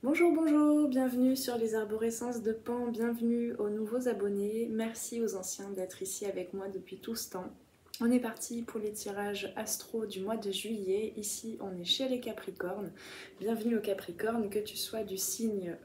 Bonjour, bonjour, bienvenue sur les arborescences de Pan, bienvenue aux nouveaux abonnés, merci aux anciens d'être ici avec moi depuis tout ce temps. On est parti pour les tirages astro du mois de juillet, ici on est chez les Capricornes. Bienvenue aux Capricornes, que tu sois du signe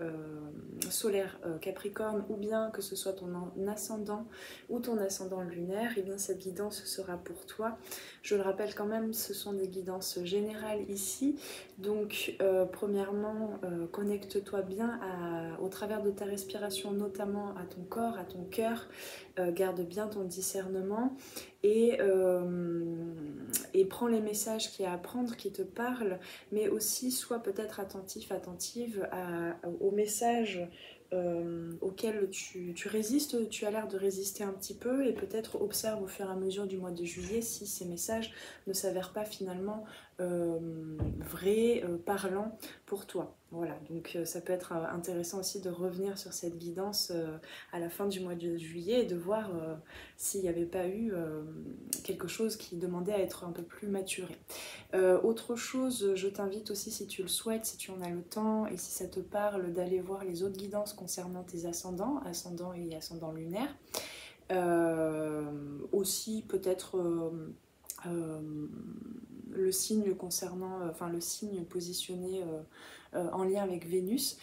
solaire Capricorne ou bien que ce soit ton ascendant ou ton ascendant lunaire, et bien cette guidance sera pour toi. Je le rappelle quand même, ce sont des guidances générales ici, donc premièrement connecte-toi bien au travers de ta respiration, notamment à ton corps, à ton cœur, garde bien ton discernement et prends les messages qu'il y a à prendre, qui te parlent, mais aussi sois peut-être attentif, attentive aux messages auxquels tu résistes, tu as l'air de résister un petit peu, et peut-être observe au fur et à mesure du mois de juillet si ces messages ne s'avèrent pas finalement vrais, parlants pour toi. Voilà, donc ça peut être intéressant aussi de revenir sur cette guidance à la fin du mois de juillet et de voir s'il n'y avait pas eu quelque chose qui demandait à être un peu plus maturé. Autre chose, je t'invite aussi, si tu le souhaites, si tu en as le temps et si ça te parle, d'aller voir les autres guidances concernant tes ascendants, ascendant et ascendant lunaire. Aussi peut-être le signe concernant, le signe positionné en lien avec Vénus,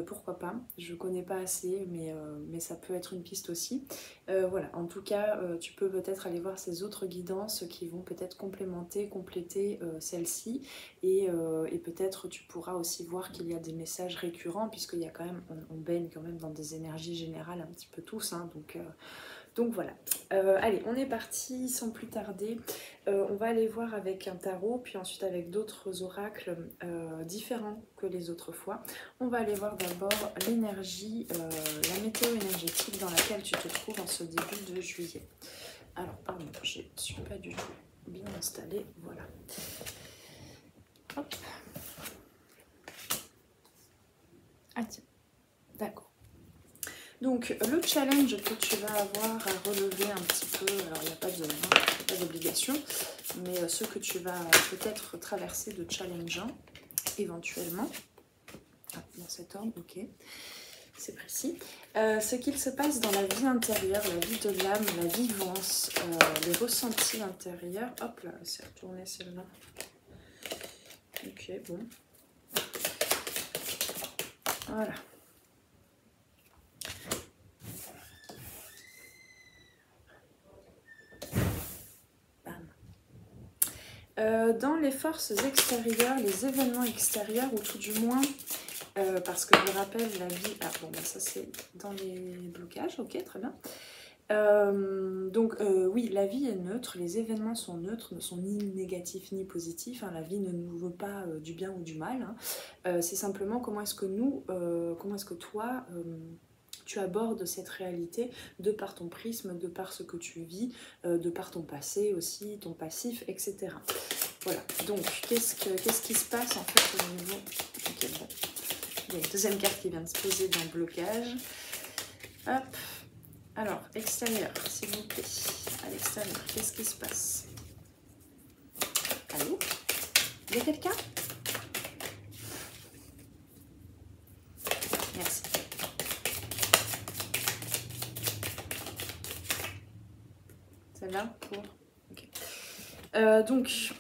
pourquoi pas, je connais pas assez, mais ça peut être une piste aussi. Voilà, en tout cas, tu peux peut-être aller voir ces autres guidances qui vont peut-être compléter celle-ci, et peut-être tu pourras aussi voir qu'il y a des messages récurrents, puisqu'il y a quand même, on baigne quand même dans des énergies générales un petit peu tous, hein, donc voilà. Allez, on est parti sans plus tarder. On va aller voir avec un tarot, puis ensuite avec d'autres oracles différents que les autres fois. On va aller voir d'abord l'énergie, la météo énergétique dans laquelle tu te trouves en ce début de juillet. Alors, pardon, je ne suis pas du tout bien installée. Voilà. Hop. Ah tiens, d'accord. Donc le challenge que tu vas avoir à relever un petit peu, alors il n'y a pas d'obligation, mais ce que tu vas peut-être traverser de challengeant éventuellement, dans cet ordre, ok, c'est précis. Ce qu'il se passe dans la vie intérieure, la vie de l'âme, la vivance, les ressentis intérieurs, hop là, c'est retourné celle-là, ok, bon, voilà. Dans les forces extérieures, les événements extérieurs, ou tout du moins, parce que je rappelle, la vie... Ah bon, bah ça c'est dans les blocages, ok, très bien. Oui, la vie est neutre, les événements sont neutres, ne sont ni négatifs ni positifs, hein, la vie ne nous veut pas du bien ou du mal, hein. C'est simplement comment est-ce que toi... tu abordes cette réalité de par ton prisme, de par ce que tu vis, de par ton passé aussi, ton passif, etc. Voilà, donc qu'est-ce qui se passe en fait au niveau... Ok, bon. Il y a une deuxième carte qui vient de se poser dans le blocage. Hop. Alors, extérieur, s'il vous plaît. À l'extérieur, qu'est-ce qui se passe? Allô? Il y a quelqu'un? Merci. Celle-là pour... Ok. Donc,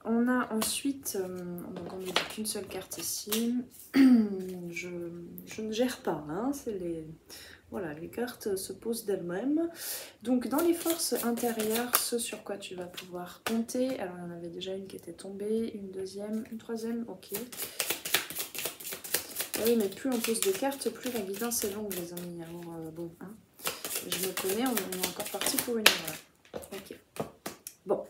on a ensuite... donc, on ne dit qu'une seule carte ici. Je ne gère pas, hein, c'est les... Voilà, les cartes se posent d'elles-mêmes. Donc dans les forces intérieures, ce sur quoi tu vas pouvoir compter, alors il y en avait déjà une qui était tombée, une deuxième, une troisième, ok. Ah oui, mais plus on pose de cartes, plus la guidance est longue, les amis. Alors bon, hein, je me connais, on est encore parti pour une heure. Ok. Bon.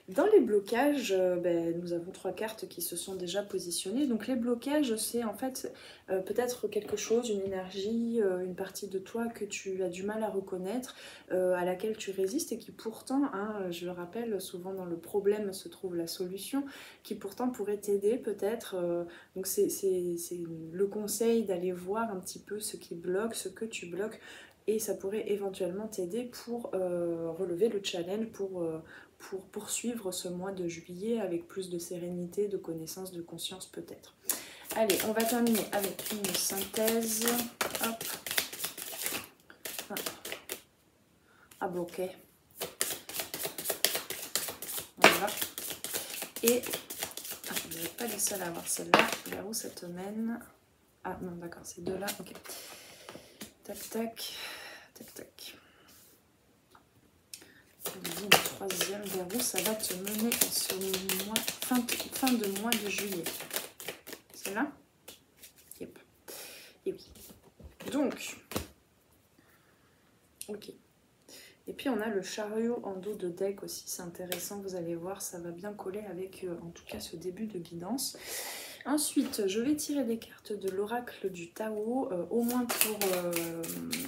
Dans les blocages, nous avons 3 cartes qui se sont déjà positionnées. Donc les blocages, c'est en fait peut-être quelque chose, une énergie, une partie de toi que tu as du mal à reconnaître, à laquelle tu résistes, et qui pourtant, hein, je le rappelle, souvent dans le problème se trouve la solution, qui pourtant pourrait t'aider peut-être. Donc c'est le conseil d'aller voir un petit peu ce qui bloque, ce que tu bloques, et ça pourrait éventuellement t'aider pour relever le challenge, pour poursuivre ce mois de juillet avec plus de sérénité, de connaissance, de conscience peut-être. Allez, on va terminer avec une synthèse. Hop. À bloquer. Voilà. Et vous n'êtes pas les seuls à avoir celle-là. Vers où ça te mène? Ah non, d'accord, c'est deux là. Ok. Tac, tac. Tac, tac. Une troisième. Vers où ça va te mener en ce mois, fin de mois de juillet? C'est là? Yep. Et oui. Donc, ok. Et puis on a le chariot en dos de deck aussi, c'est intéressant, vous allez voir, ça va bien coller avec en tout cas ce début de guidance. Ensuite, je vais tirer des cartes de l'oracle du Tao, au moins pour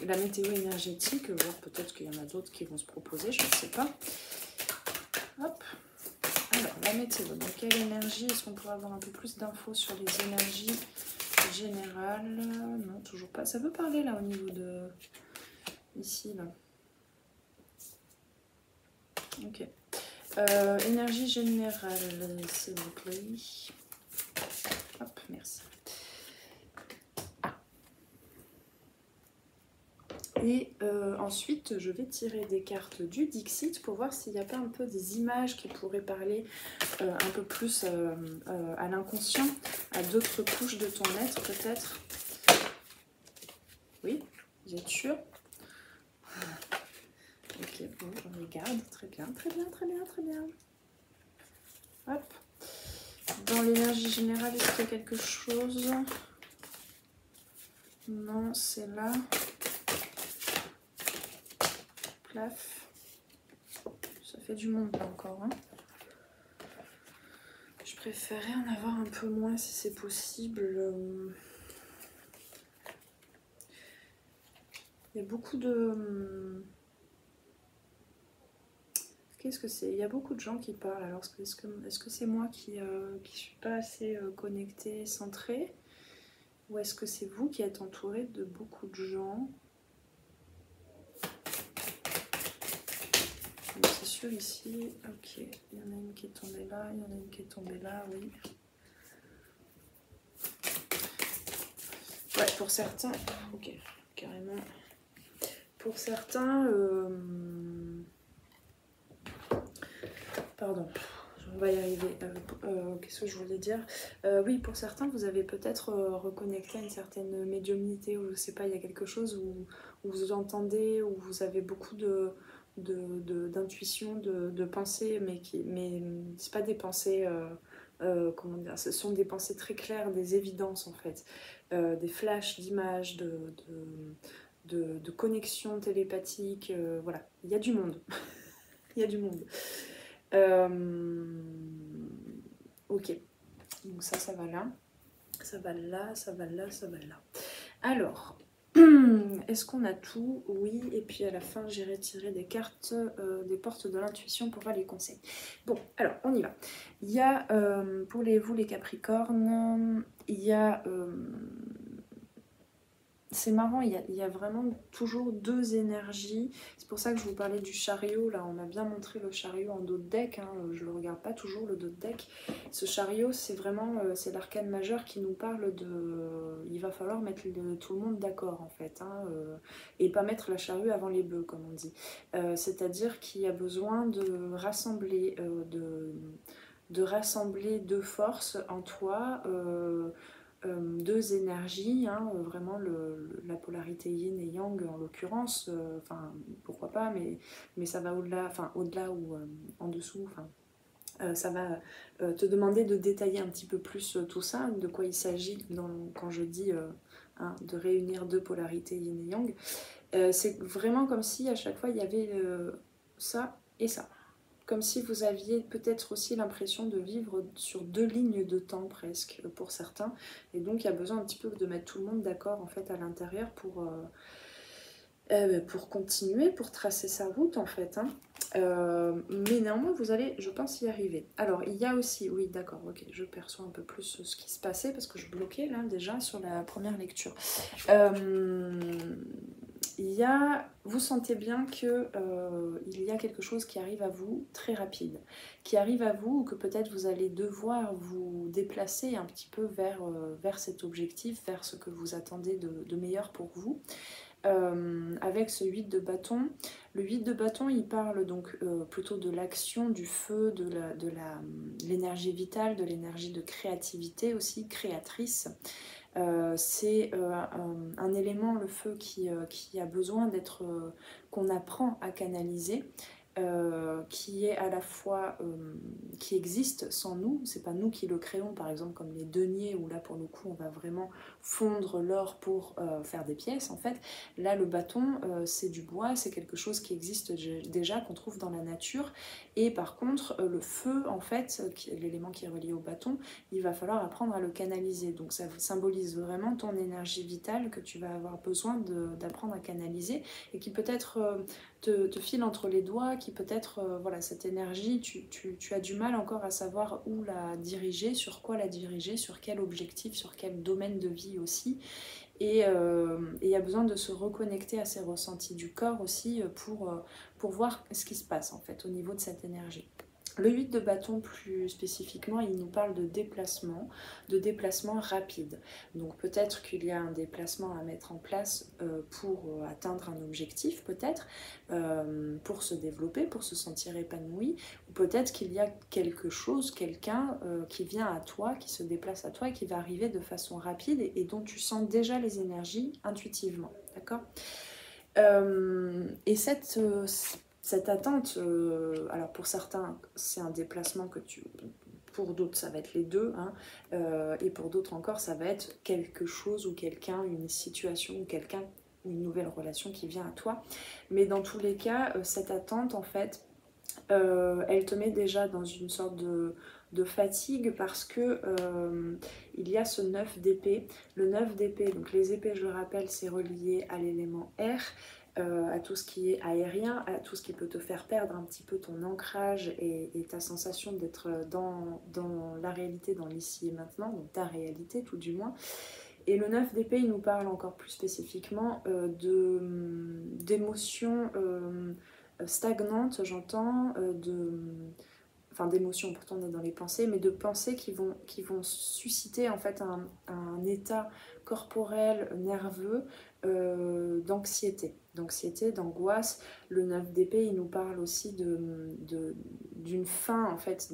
la météo énergétique, voire peut-être qu'il y en a d'autres qui vont se proposer, je ne sais pas. Hop. Alors, la météo, donc quelle énergie? Est-ce qu'on pourrait avoir un peu plus d'infos sur les énergies générales? Non, toujours pas. Ça peut parler là au niveau de... Ici, là. Ok. Énergie générale, s'il vous plaît. Hop, merci. Ah. Et ensuite, je vais tirer des cartes du Dixit pour voir s'il n'y a pas un peu des images qui pourraient parler un peu plus à l'inconscient, à d'autres couches de ton être peut-être. Oui, vous êtes sûr? Ok, bon, on regarde. Très bien, très bien, très bien, très bien. Hop. Dans l'énergie générale, est-ce qu'il y a quelque chose? Non, c'est là. Plaf. Ça fait du monde là encore. Hein. Je préférerais en avoir un peu moins si c'est possible. Il y a beaucoup de... Qu'est-ce que c'est? Il y a beaucoup de gens qui parlent. Alors, est-ce que c'est moi qui suis pas assez connectée, centrée? Ou est-ce que c'est vous qui êtes entouré de beaucoup de gens? C'est sûr ici. Ok. Il y en a une qui est tombée là. Il y en a une qui est tombée là. Oui. Ouais, pour certains... Ok, carrément. Pour certains... Pardon, on va y arriver. Qu'est-ce que je voulais dire? Oui, pour certains, vous avez peut-être reconnecté à une certaine médiumnité, ou je sais pas, il y a quelque chose où vous entendez, où vous avez beaucoup d'intuition, de pensées, mais c'est pas des pensées, comment dire, ce sont des pensées très claires, des évidences en fait, des flashs d'images, de connexions télépathiques, voilà, il y a du monde. Il y a du monde. Ok, donc ça va là, ça va là, ça va là, ça va là. Alors, est-ce qu'on a tout? Oui, et puis à la fin, j'irai tirer des cartes des portes de l'intuition pour voir les conseils. Bon, alors, on y va. Il y a, pour vous les Capricornes, il y a... c'est marrant, il y a vraiment toujours deux énergies. C'est pour ça que je vous parlais du chariot. Là, on m'a bien montré le chariot en dos de deck. Hein. Je le regarde pas toujours, le dos de deck. Ce chariot, c'est vraiment c'est l'arcane majeur qui nous parle de... Il va falloir mettre tout le monde d'accord, en fait. Hein, et pas mettre la charrue avant les bœufs, comme on dit. C'est-à-dire qu'il y a besoin de rassembler... de rassembler deux forces en toi, deux énergies, hein, vraiment la polarité yin et yang en l'occurrence, enfin pourquoi pas, mais ça va au-delà, enfin au-delà ou en dessous, enfin ça va te demander de détailler un petit peu plus tout ça, de quoi il s'agit quand je dis hein, de réunir deux polarités yin et yang. C'est vraiment comme si à chaque fois il y avait ça et ça. Comme si vous aviez peut-être aussi l'impression de vivre sur deux lignes de temps presque pour certains. Et donc il y a besoin un petit peu de mettre tout le monde d'accord en fait à l'intérieur pour continuer, pour tracer sa route en fait. Hein. Mais néanmoins vous allez, je pense, y arriver. Alors il y a aussi, oui d'accord, ok, je perçois un peu plus ce qui se passait parce que je bloquais là déjà sur la première lecture. vous sentez bien que il y a quelque chose qui arrive à vous très rapide, qui arrive à vous, ou que peut-être vous allez devoir vous déplacer un petit peu vers cet objectif, vers ce que vous attendez de meilleur pour vous. Avec ce 8 de bâton. Le 8 de bâton, il parle donc plutôt de l'action, du feu, de l'énergie vitale, de l'énergie de créativité aussi, créatrice. C'est un élément, le feu, qui a besoin d'être, qu'on apprend à canaliser. Qui est à la fois qui existe sans nous, c'est pas nous qui le créons, par exemple comme les deniers où là pour le coup on va vraiment fondre l'or pour faire des pièces en fait. Là le bâton c'est du bois, c'est quelque chose qui existe déjà, qu'on trouve dans la nature, et par contre le feu en fait, l'élément qui est relié au bâton, il va falloir apprendre à le canaliser, donc ça symbolise vraiment ton énergie vitale que tu vas avoir besoin d'apprendre à canaliser, et qui peut-être te file entre les doigts, qui peut-être, voilà, cette énergie, tu as du mal encore à savoir où la diriger, sur quoi la diriger, sur quel objectif, sur quel domaine de vie aussi. Et il y a besoin de se reconnecter à ces ressentis du corps aussi pour voir ce qui se passe en fait au niveau de cette énergie. Le 8 de bâton, plus spécifiquement, il nous parle de déplacement rapide. Donc peut-être qu'il y a un déplacement à mettre en place pour atteindre un objectif, peut-être, pour se développer, pour se sentir épanoui, ou peut-être qu'il y a quelque chose, quelqu'un qui vient à toi, qui se déplace à toi et qui va arriver de façon rapide et dont tu sens déjà les énergies intuitivement, d'accord. Et cette attente, alors pour certains c'est un déplacement pour d'autres ça va être les deux, hein, et pour d'autres encore ça va être quelque chose ou quelqu'un, une situation ou quelqu'un, une nouvelle relation qui vient à toi. Mais dans tous les cas, cette attente en fait, elle te met déjà dans une sorte de fatigue parce que il y a ce 9 d'épée. Le 9 d'épée, donc les épées je le rappelle c'est relié à l'élément air, à tout ce qui est aérien, à tout ce qui peut te faire perdre un petit peu ton ancrage et ta sensation d'être dans la réalité, dans l'ici et maintenant, donc ta réalité tout du moins. Et le 9 d'épée, il nous parle encore plus spécifiquement d'émotions stagnantes, j'entends, d'émotions, pourtant on est dans les pensées, mais de pensées qui vont susciter en fait un état corporel, nerveux, d'anxiété, d'angoisse. Le 9 d'épée, il nous parle aussi d'une fin en fait,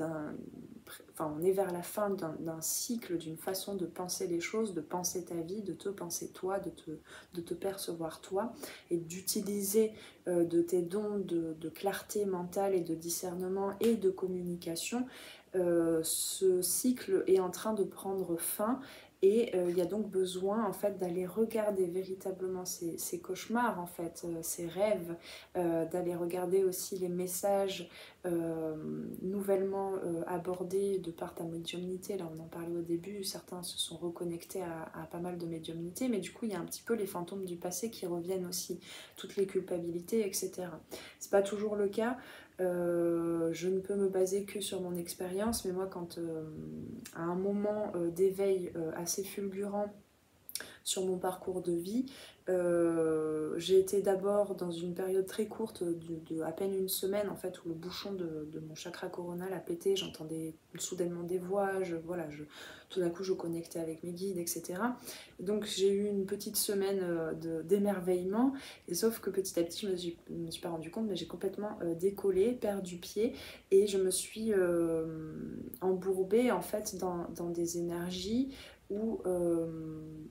on est vers la fin d'un cycle, d'une façon de penser les choses, de penser ta vie, de te penser toi, de te percevoir toi, et d'utiliser de tes dons de clarté mentale et de discernement et de communication. Ce cycle est en train de prendre fin. Et il y a donc besoin en fait d'aller regarder véritablement ces cauchemars, en fait, ces rêves, d'aller regarder aussi les messages nouvellement abordés de par ta médiumnité. Là on en parlait au début, certains se sont reconnectés à pas mal de médiumnité, mais du coup il y a un petit peu les fantômes du passé qui reviennent aussi, toutes les culpabilités, etc. C'est pas toujours le cas. Je ne peux me baser que sur mon expérience, mais moi quand à un moment d'éveil assez fulgurant sur mon parcours de vie, j'ai été d'abord dans une période très courte de à peine une semaine en fait, où le bouchon de mon chakra coronal a pété, j'entendais soudainement des voix, tout d'un coup je connectais avec mes guides, etc. Donc j'ai eu une petite semaine d'émerveillement, et sauf que petit à petit je me suis pas rendu compte, mais j'ai complètement décollé, perdu pied, et je me suis embourbée en fait dans des énergies où,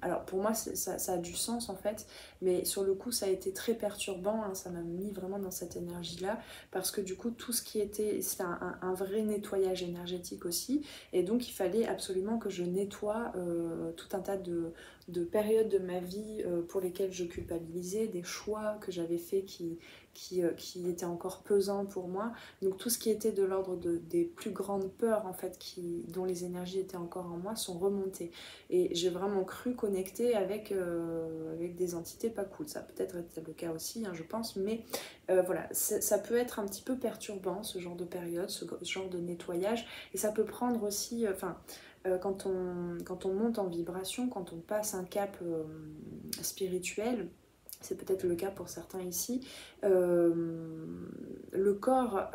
alors pour moi ça a du sens en fait, mais sur le coup ça a été très perturbant, hein, ça m'a mis vraiment dans cette énergie là, parce que du coup tout ce qui était, c'était un vrai nettoyage énergétique aussi, et donc il fallait absolument que je nettoie tout un tas de périodes de ma vie pour lesquelles je culpabilisais, des choix que j'avais faits qui étaient encore pesants pour moi, donc tout ce qui était de l'ordre des plus grandes peurs en fait, dont les énergies étaient encore en moi, sont remontées, et j'ai vraiment cru connecter avec des entités pas cool. Ça peut être le cas aussi, hein, je pense, mais voilà, ça peut être un petit peu perturbant ce genre de période, ce genre de nettoyage, et ça peut prendre aussi, quand on monte en vibration, quand on passe un cap spirituel, c'est peut-être le cas pour certains ici, le corps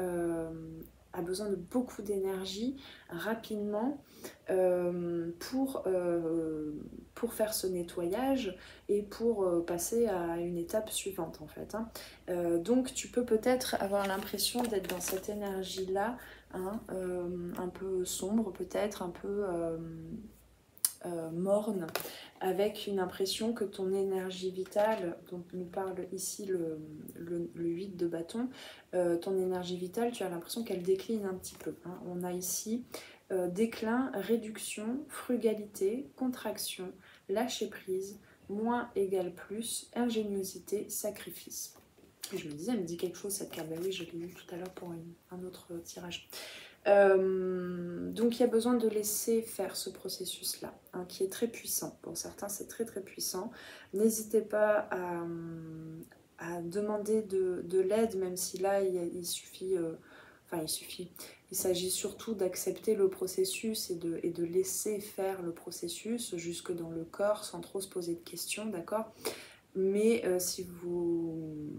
a besoin de beaucoup d'énergie rapidement pour faire ce nettoyage et pour passer à une étape suivante en fait. Hein. Donc tu peux peut-être avoir l'impression d'être dans cette énergie-là, hein, un peu sombre peut-être, un peu morne, avec une impression que ton énergie vitale, dont nous parle ici le 8 de bâton, ton énergie vitale, tu as l'impression qu'elle décline un petit peu. Hein. On a ici déclin, réduction, frugalité, contraction, lâcher prise, moins égale plus, ingéniosité, sacrifice. Et je me disais, elle me dit quelque chose cette carte. Ben oui, je l'ai lu tout à l'heure pour un autre tirage. Donc il y a besoin de laisser faire ce processus-là, hein, qui est très puissant. Pour certains, c'est très très puissant. N'hésitez pas à demander de l'aide, même si là, il suffit... il s'agit surtout d'accepter le processus et de laisser faire le processus jusque dans le corps sans trop se poser de questions, d'accord? Mais si vous...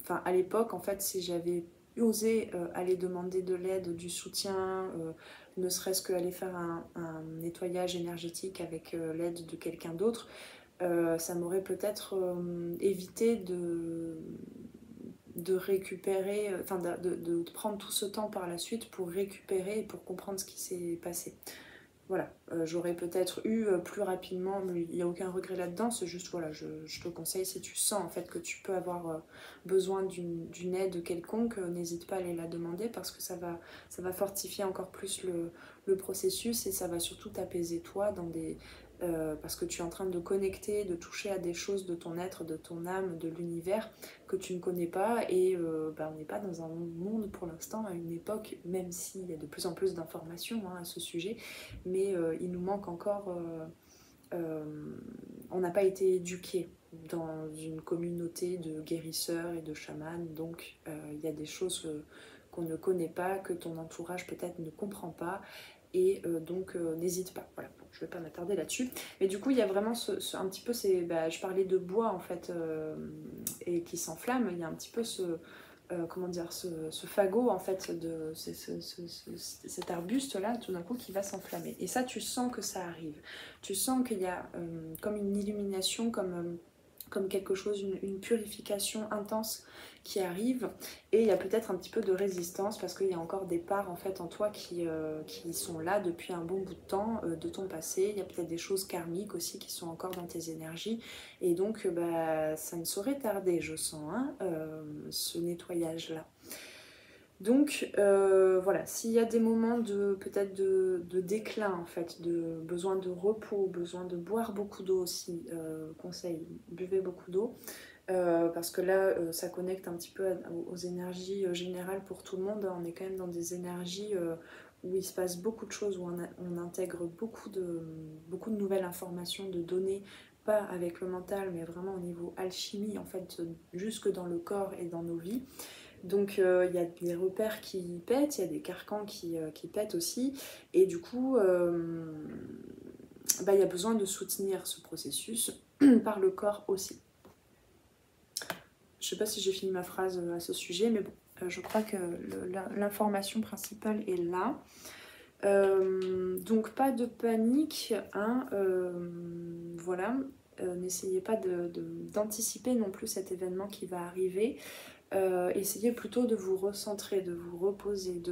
Enfin, à l'époque, en fait, si j'avais osé aller demander de l'aide, du soutien, ne serait-ce qu'aller faire un nettoyage énergétique avec l'aide de quelqu'un d'autre, ça m'aurait peut-être évité de récupérer, enfin de prendre tout ce temps par la suite pour récupérer et pour comprendre ce qui s'est passé. Voilà, j'aurais peut-être eu plus rapidement, mais il n'y a aucun regret là-dedans, c'est juste, voilà, je te conseille, si tu sens en fait que tu peux avoir besoin d'une aide quelconque, n'hésite pas à aller la demander parce que ça va fortifier encore plus le processus et ça va surtout t'apaiser toi dans parce que tu es en train de connecter, de toucher à des choses de ton être, de ton âme, de l'univers que tu ne connais pas et on n'est pas dans un monde pour l'instant, à une époque, même s'il y a de plus en plus d'informations à ce sujet, mais il nous manque encore, on n'a pas été éduqués dans une communauté de guérisseurs et de chamans, donc il y a des choses qu'on ne connaît pas, que ton entourage peut-être ne comprend pas, et donc n'hésite pas. Voilà, bon, je ne vais pas m'attarder là-dessus. Mais du coup, il y a vraiment un petit peu, je parlais de bois en fait, et qui s'enflamme, il y a un petit peu comment dire, ce fagot en fait, cet arbuste là, tout d'un coup qui va s'enflammer. Et ça, tu sens que ça arrive. Tu sens qu'il y a comme une illumination, comme quelque chose, une purification intense qui arrive, et il y a peut-être un petit peu de résistance parce qu'il y a encore des parts en fait en toi qui sont là depuis un bon bout de temps de ton passé. Il y a peut-être des choses karmiques aussi qui sont encore dans tes énergies, et donc ça ne saurait tarder, je sens, hein, ce nettoyage là. Donc voilà, s'il y a des moments peut-être de déclin en fait, de besoin de repos, besoin de boire beaucoup d'eau aussi, conseil, buvez beaucoup d'eau, parce que là ça connecte un petit peu aux énergies générales pour tout le monde. On est quand même dans des énergies où il se passe beaucoup de choses, où on intègre beaucoup de nouvelles informations, de données, pas avec le mental mais vraiment au niveau alchimie en fait, jusque dans le corps et dans nos vies. Donc il y a des repères qui pètent, il y a des carcans qui pètent aussi, et du coup il y a besoin de soutenir ce processus par le corps aussi. Je sais pas si j'ai fini ma phrase à ce sujet, mais bon, je crois que l'information principale est là. Donc pas de panique, hein, voilà, n'essayez pas d'anticiper non plus cet événement qui va arriver. Essayez plutôt de vous recentrer, de vous reposer,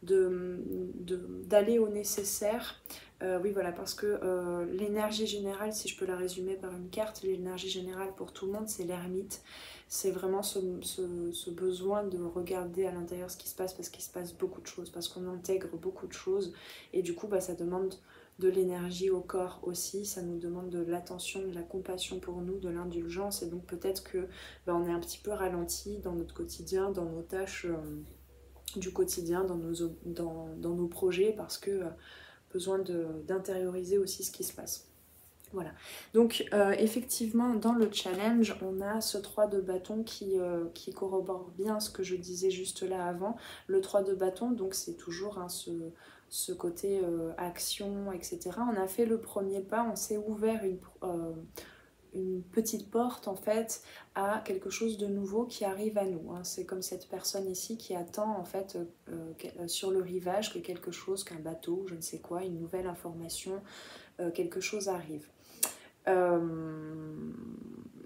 d'aller au nécessaire. Oui, voilà, parce que l'énergie générale, si je peux la résumer par une carte, l'énergie générale pour tout le monde, c'est l'ermite. C'est vraiment ce besoin de regarder à l'intérieur ce qui se passe, parce qu'il se passe beaucoup de choses, parce qu'on intègre beaucoup de choses, et du coup, ça demande de l'énergie au corps aussi, ça nous demande de l'attention, de la compassion pour nous, de l'indulgence, et donc peut-être que on est un petit peu ralenti dans notre quotidien, dans nos tâches du quotidien, dans nos projets, parce que besoin d'intérioriser aussi ce qui se passe. Voilà, donc effectivement dans le challenge on a ce 3 de bâton qui corrobore bien ce que je disais juste là avant. Le 3 de bâton, donc c'est toujours hein, ce côté action, etc. On a fait le premier pas, on s'est ouvert une petite porte en fait à quelque chose de nouveau qui arrive à nous. Hein. C'est comme cette personne ici qui attend en fait sur le rivage que quelque chose, qu'un bateau, je ne sais quoi, une nouvelle information, quelque chose arrive.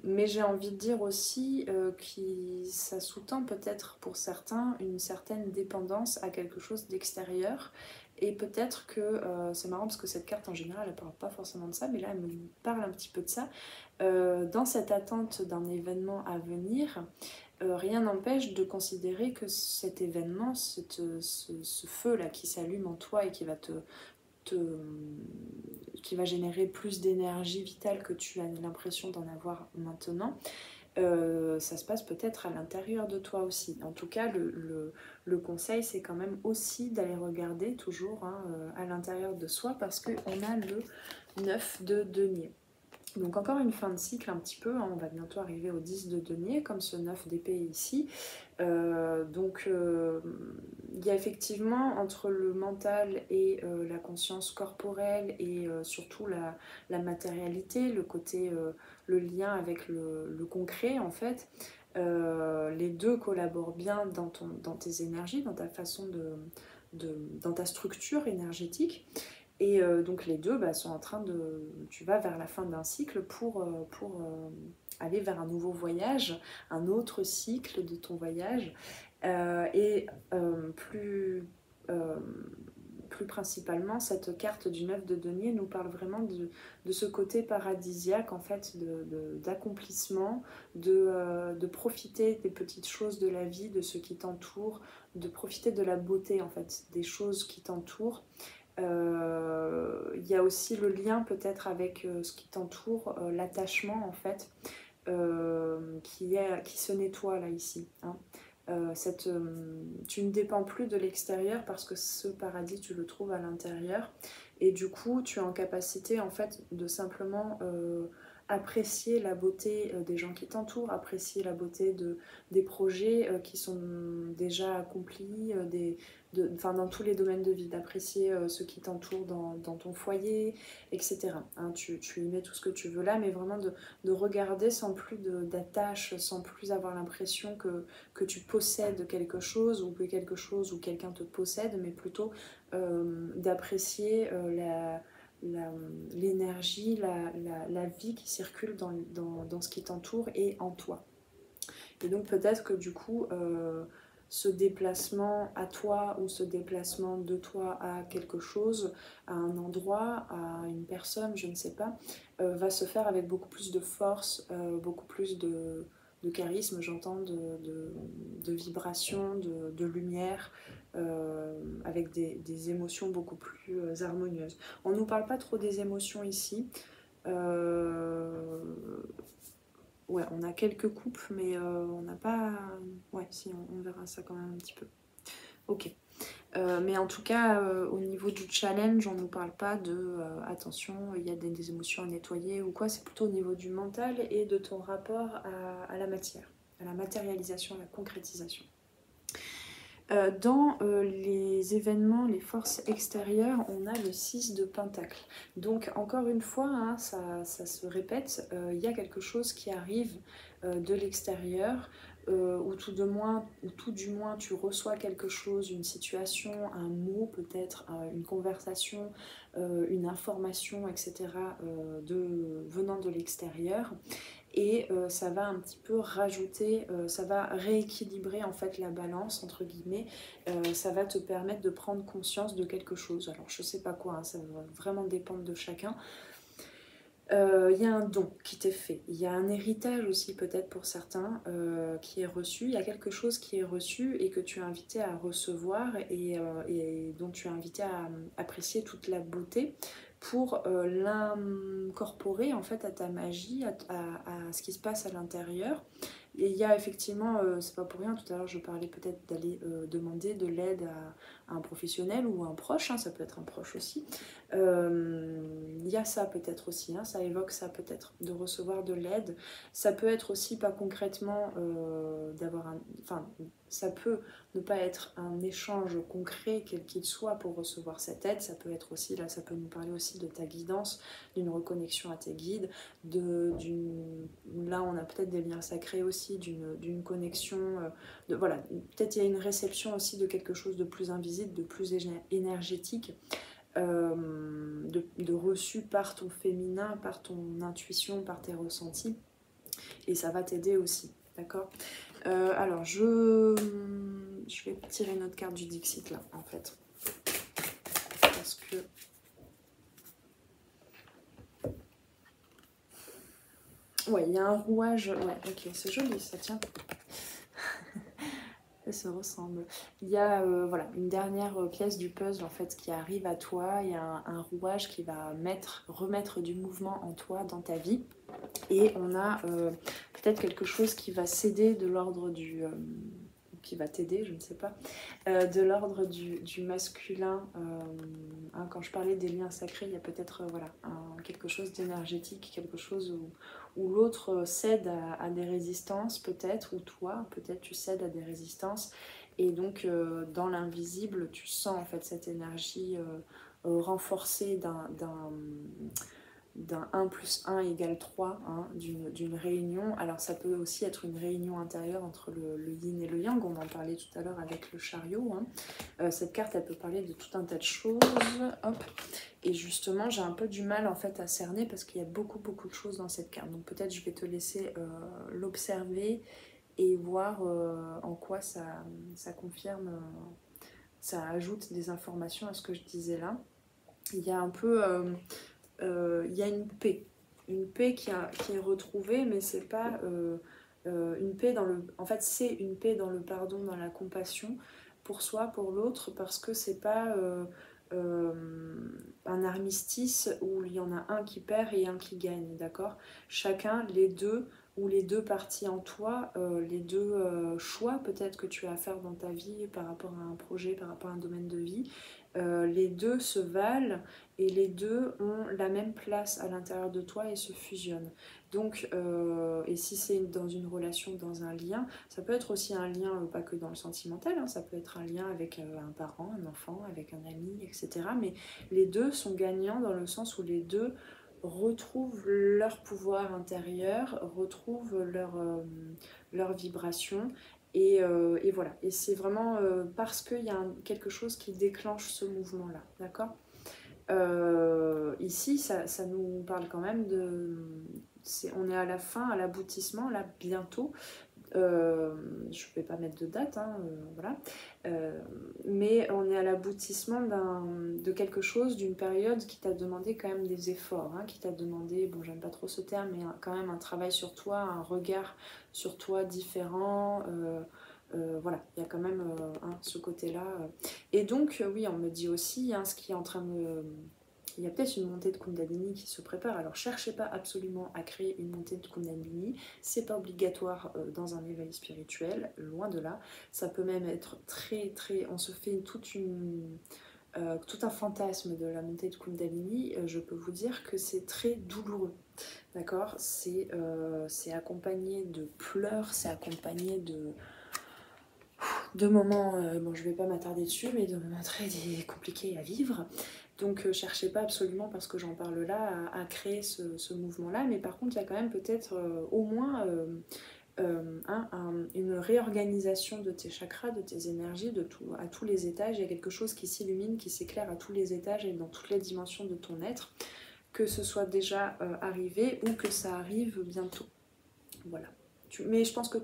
Mais j'ai envie de dire aussi que ça sous-tend peut-être pour certains une certaine dépendance à quelque chose d'extérieur. Et peut-être que, c'est marrant parce que cette carte en général elle parle pas forcément de ça, mais là elle me parle un petit peu de ça. Dans cette attente d'un événement à venir, rien n'empêche de considérer que cet événement, ce feu-là qui s'allume en toi et qui va qui va générer plus d'énergie vitale que tu as l'impression d'en avoir maintenant, ça se passe peut-être à l'intérieur de toi aussi. En tout cas, le conseil, c'est quand même aussi d'aller regarder toujours hein, à l'intérieur de soi parce qu'on a le 9 de denier. Donc encore une fin de cycle un petit peu, hein, on va bientôt arriver au 10 de denier, comme ce 9 d'épée ici. Il y a effectivement entre le mental et la conscience corporelle et surtout la matérialité, le côté, le lien avec le concret en fait, les deux collaborent bien dans tes énergies, dans ta façon dans ta structure énergétique. Et donc les deux sont en train de... Tu vas vers la fin d'un cycle pour aller vers un nouveau voyage, un autre cycle de ton voyage. Plus, plus principalement, cette carte du 9 de denier nous parle vraiment de ce côté paradisiaque, en fait, d'accomplissement, de profiter des petites choses de la vie, de ce qui t'entoure, de profiter de la beauté, en fait, des choses qui t'entourent. Il y a aussi le lien peut-être avec ce qui t'entoure, l'attachement en fait, qui se nettoie là ici. Hein. Tu ne dépends plus de l'extérieur parce que ce paradis tu le trouves à l'intérieur et du coup tu es en capacité en fait de simplement apprécier la beauté des gens qui t'entourent, apprécier la beauté des projets qui sont déjà accomplis, dans tous les domaines de vie, d'apprécier ce qui t'entoure dans ton foyer, etc. Hein, tu y mets tout ce que tu veux là, mais vraiment de regarder sans plus d'attache, sans plus avoir l'impression que tu possèdes quelque chose ou que quelque chose ou quelqu'un te possède, mais plutôt d'apprécier l'énergie, la vie qui circule dans ce qui t'entoure et en toi. Et donc peut-être que du coup, ce déplacement à toi ou ce déplacement de toi à quelque chose, à un endroit, à une personne, je ne sais pas, va se faire avec beaucoup plus de force, beaucoup plus de charisme, j'entends, de vibration, de lumière, avec des émotions beaucoup plus harmonieuses. On ne nous parle pas trop des émotions ici. Ouais, on a quelques couples, mais on n'a pas... Ouais, si, on verra ça quand même un petit peu. Ok. Mais en tout cas, au niveau du challenge, on ne nous parle pas de attention, il y a des émotions à nettoyer ou quoi, c'est plutôt au niveau du mental et de ton rapport à la matière, à la matérialisation, à la concrétisation. Dans les événements, les forces extérieures, on a le 6 de Pentacle. Donc encore une fois, hein, ça se répète, il y a quelque chose qui arrive de l'extérieur, ou tout du moins tu reçois quelque chose, une situation, un mot peut-être, une conversation, une information, etc. Venant de l'extérieur. Et ça va un petit peu rajouter, ça va rééquilibrer en fait la balance entre guillemets, ça va te permettre de prendre conscience de quelque chose. Alors je sais pas quoi, hein, ça va vraiment dépendre de chacun. Il y a un don qui t'est fait, il y a un héritage aussi peut-être pour certains qui est reçu, il y a quelque chose qui est reçu et que tu es invité à recevoir et dont tu es invité à apprécier toute la beauté pour l'incorporer en fait à ta magie, à ce qui se passe à l'intérieur. Et il y a effectivement, c'est pas pour rien, tout à l'heure je parlais peut-être d'aller demander de l'aide à un professionnel ou à un proche, hein, ça peut être un proche aussi. Il y a ça peut-être aussi, hein, ça évoque ça peut-être, de recevoir de l'aide. Ça peut être aussi pas concrètement d'avoir un... Enfin, ça peut ne pas être un échange concret quel qu'il soit pour recevoir cette aide, ça peut être aussi, là ça peut nous parler aussi de ta guidance, d'une reconnexion à tes guides, là on a peut-être des liens sacrés aussi, d'une connexion, voilà, peut-être il y a une réception aussi de quelque chose de plus invisible, de plus énergétique, de reçu par ton féminin, par ton intuition, par tes ressentis, et ça va t'aider aussi, d'accord. Alors je vais tirer une autre carte du Dixit là en fait, parce que ouais, il y a un rouage, ouais, ok, c'est joli ça, tiens. Ça se ressemble. Il y a voilà, une dernière pièce du puzzle en fait qui arrive à toi. Il y a un rouage qui va remettre du mouvement en toi, dans ta vie. Et on a peut-être quelque chose qui va céder de l'ordre du... qui va t'aider, je ne sais pas, de l'ordre du masculin. Hein, quand je parlais des liens sacrés, il y a peut-être voilà, quelque chose d'énergétique, quelque chose où l'autre cède à des résistances peut-être, ou toi, peut-être tu cèdes à des résistances. Et donc, dans l'invisible, tu sens en fait cette énergie renforcée d'un 1 plus 1 égale 3, hein, d'une réunion. Alors ça peut aussi être une réunion intérieure entre le yin et le yang, on en parlait tout à l'heure avec le chariot, hein. Cette carte elle peut parler de tout un tas de choses, hop. Et justement j'ai un peu du mal en fait à cerner parce qu'il y a beaucoup de choses dans cette carte, donc peut-être je vais te laisser l'observer et voir en quoi ça confirme, ça ajoute des informations à ce que je disais là. Il y a un peu... il y a une paix qui est retrouvée, mais c'est pas une paix dans le... En fait, c'est une paix dans le pardon, dans la compassion, pour soi, pour l'autre, parce que c'est pas euh, un armistice où il y en a un qui perd et un qui gagne, d'accord. Chacun, les deux, ou les deux parties en toi, les deux choix peut-être que tu as à faire dans ta vie par rapport à un projet, par rapport à un domaine de vie, les deux se valent et les deux ont la même place à l'intérieur de toi et se fusionnent. Donc, et si c'est dans une relation, dans un lien, ça peut être aussi un lien, pas que dans le sentimental, hein, ça peut être un lien avec un parent, un enfant, avec un ami, etc. Mais les deux sont gagnants dans le sens où les deux retrouvent leur pouvoir intérieur, retrouvent leur vibration. Et voilà, et c'est vraiment parce qu'il y a quelque chose qui déclenche ce mouvement-là, d'accord. Ici, ça nous parle quand même de... on est à la fin, à l'aboutissement, là, bientôt. Je ne vais pas mettre de date, hein, voilà. Mais on est à l'aboutissement de quelque chose, d'une période qui t'a demandé quand même des efforts, hein, qui t'a demandé, bon, j'aime pas trop ce terme, mais quand même un travail sur toi, un regard sur toi différent. Voilà, il y a quand même ce côté-là. Et donc, oui, on me dit aussi, hein, ce qui est en train de... Il y a peut-être une montée de Kundalini qui se prépare. Alors, cherchez pas absolument à créer une montée de Kundalini. C'est pas obligatoire dans un éveil spirituel, loin de là. Ça peut même être très... On se fait tout un fantasme de la montée de Kundalini. Je peux vous dire que c'est très douloureux. D'accord, c'est accompagné de pleurs, c'est accompagné de moments, bon je vais pas m'attarder dessus, mais de moments très compliqués à vivre. Donc cherchez pas absolument, parce que j'en parle là, à créer ce mouvement-là, mais par contre il y a quand même peut-être au moins une réorganisation de tes chakras, de tes énergies, à tous les étages. Il y a quelque chose qui s'illumine, qui s'éclaire à tous les étages et dans toutes les dimensions de ton être, que ce soit déjà arrivé ou que ça arrive bientôt. Voilà. Mais je pense que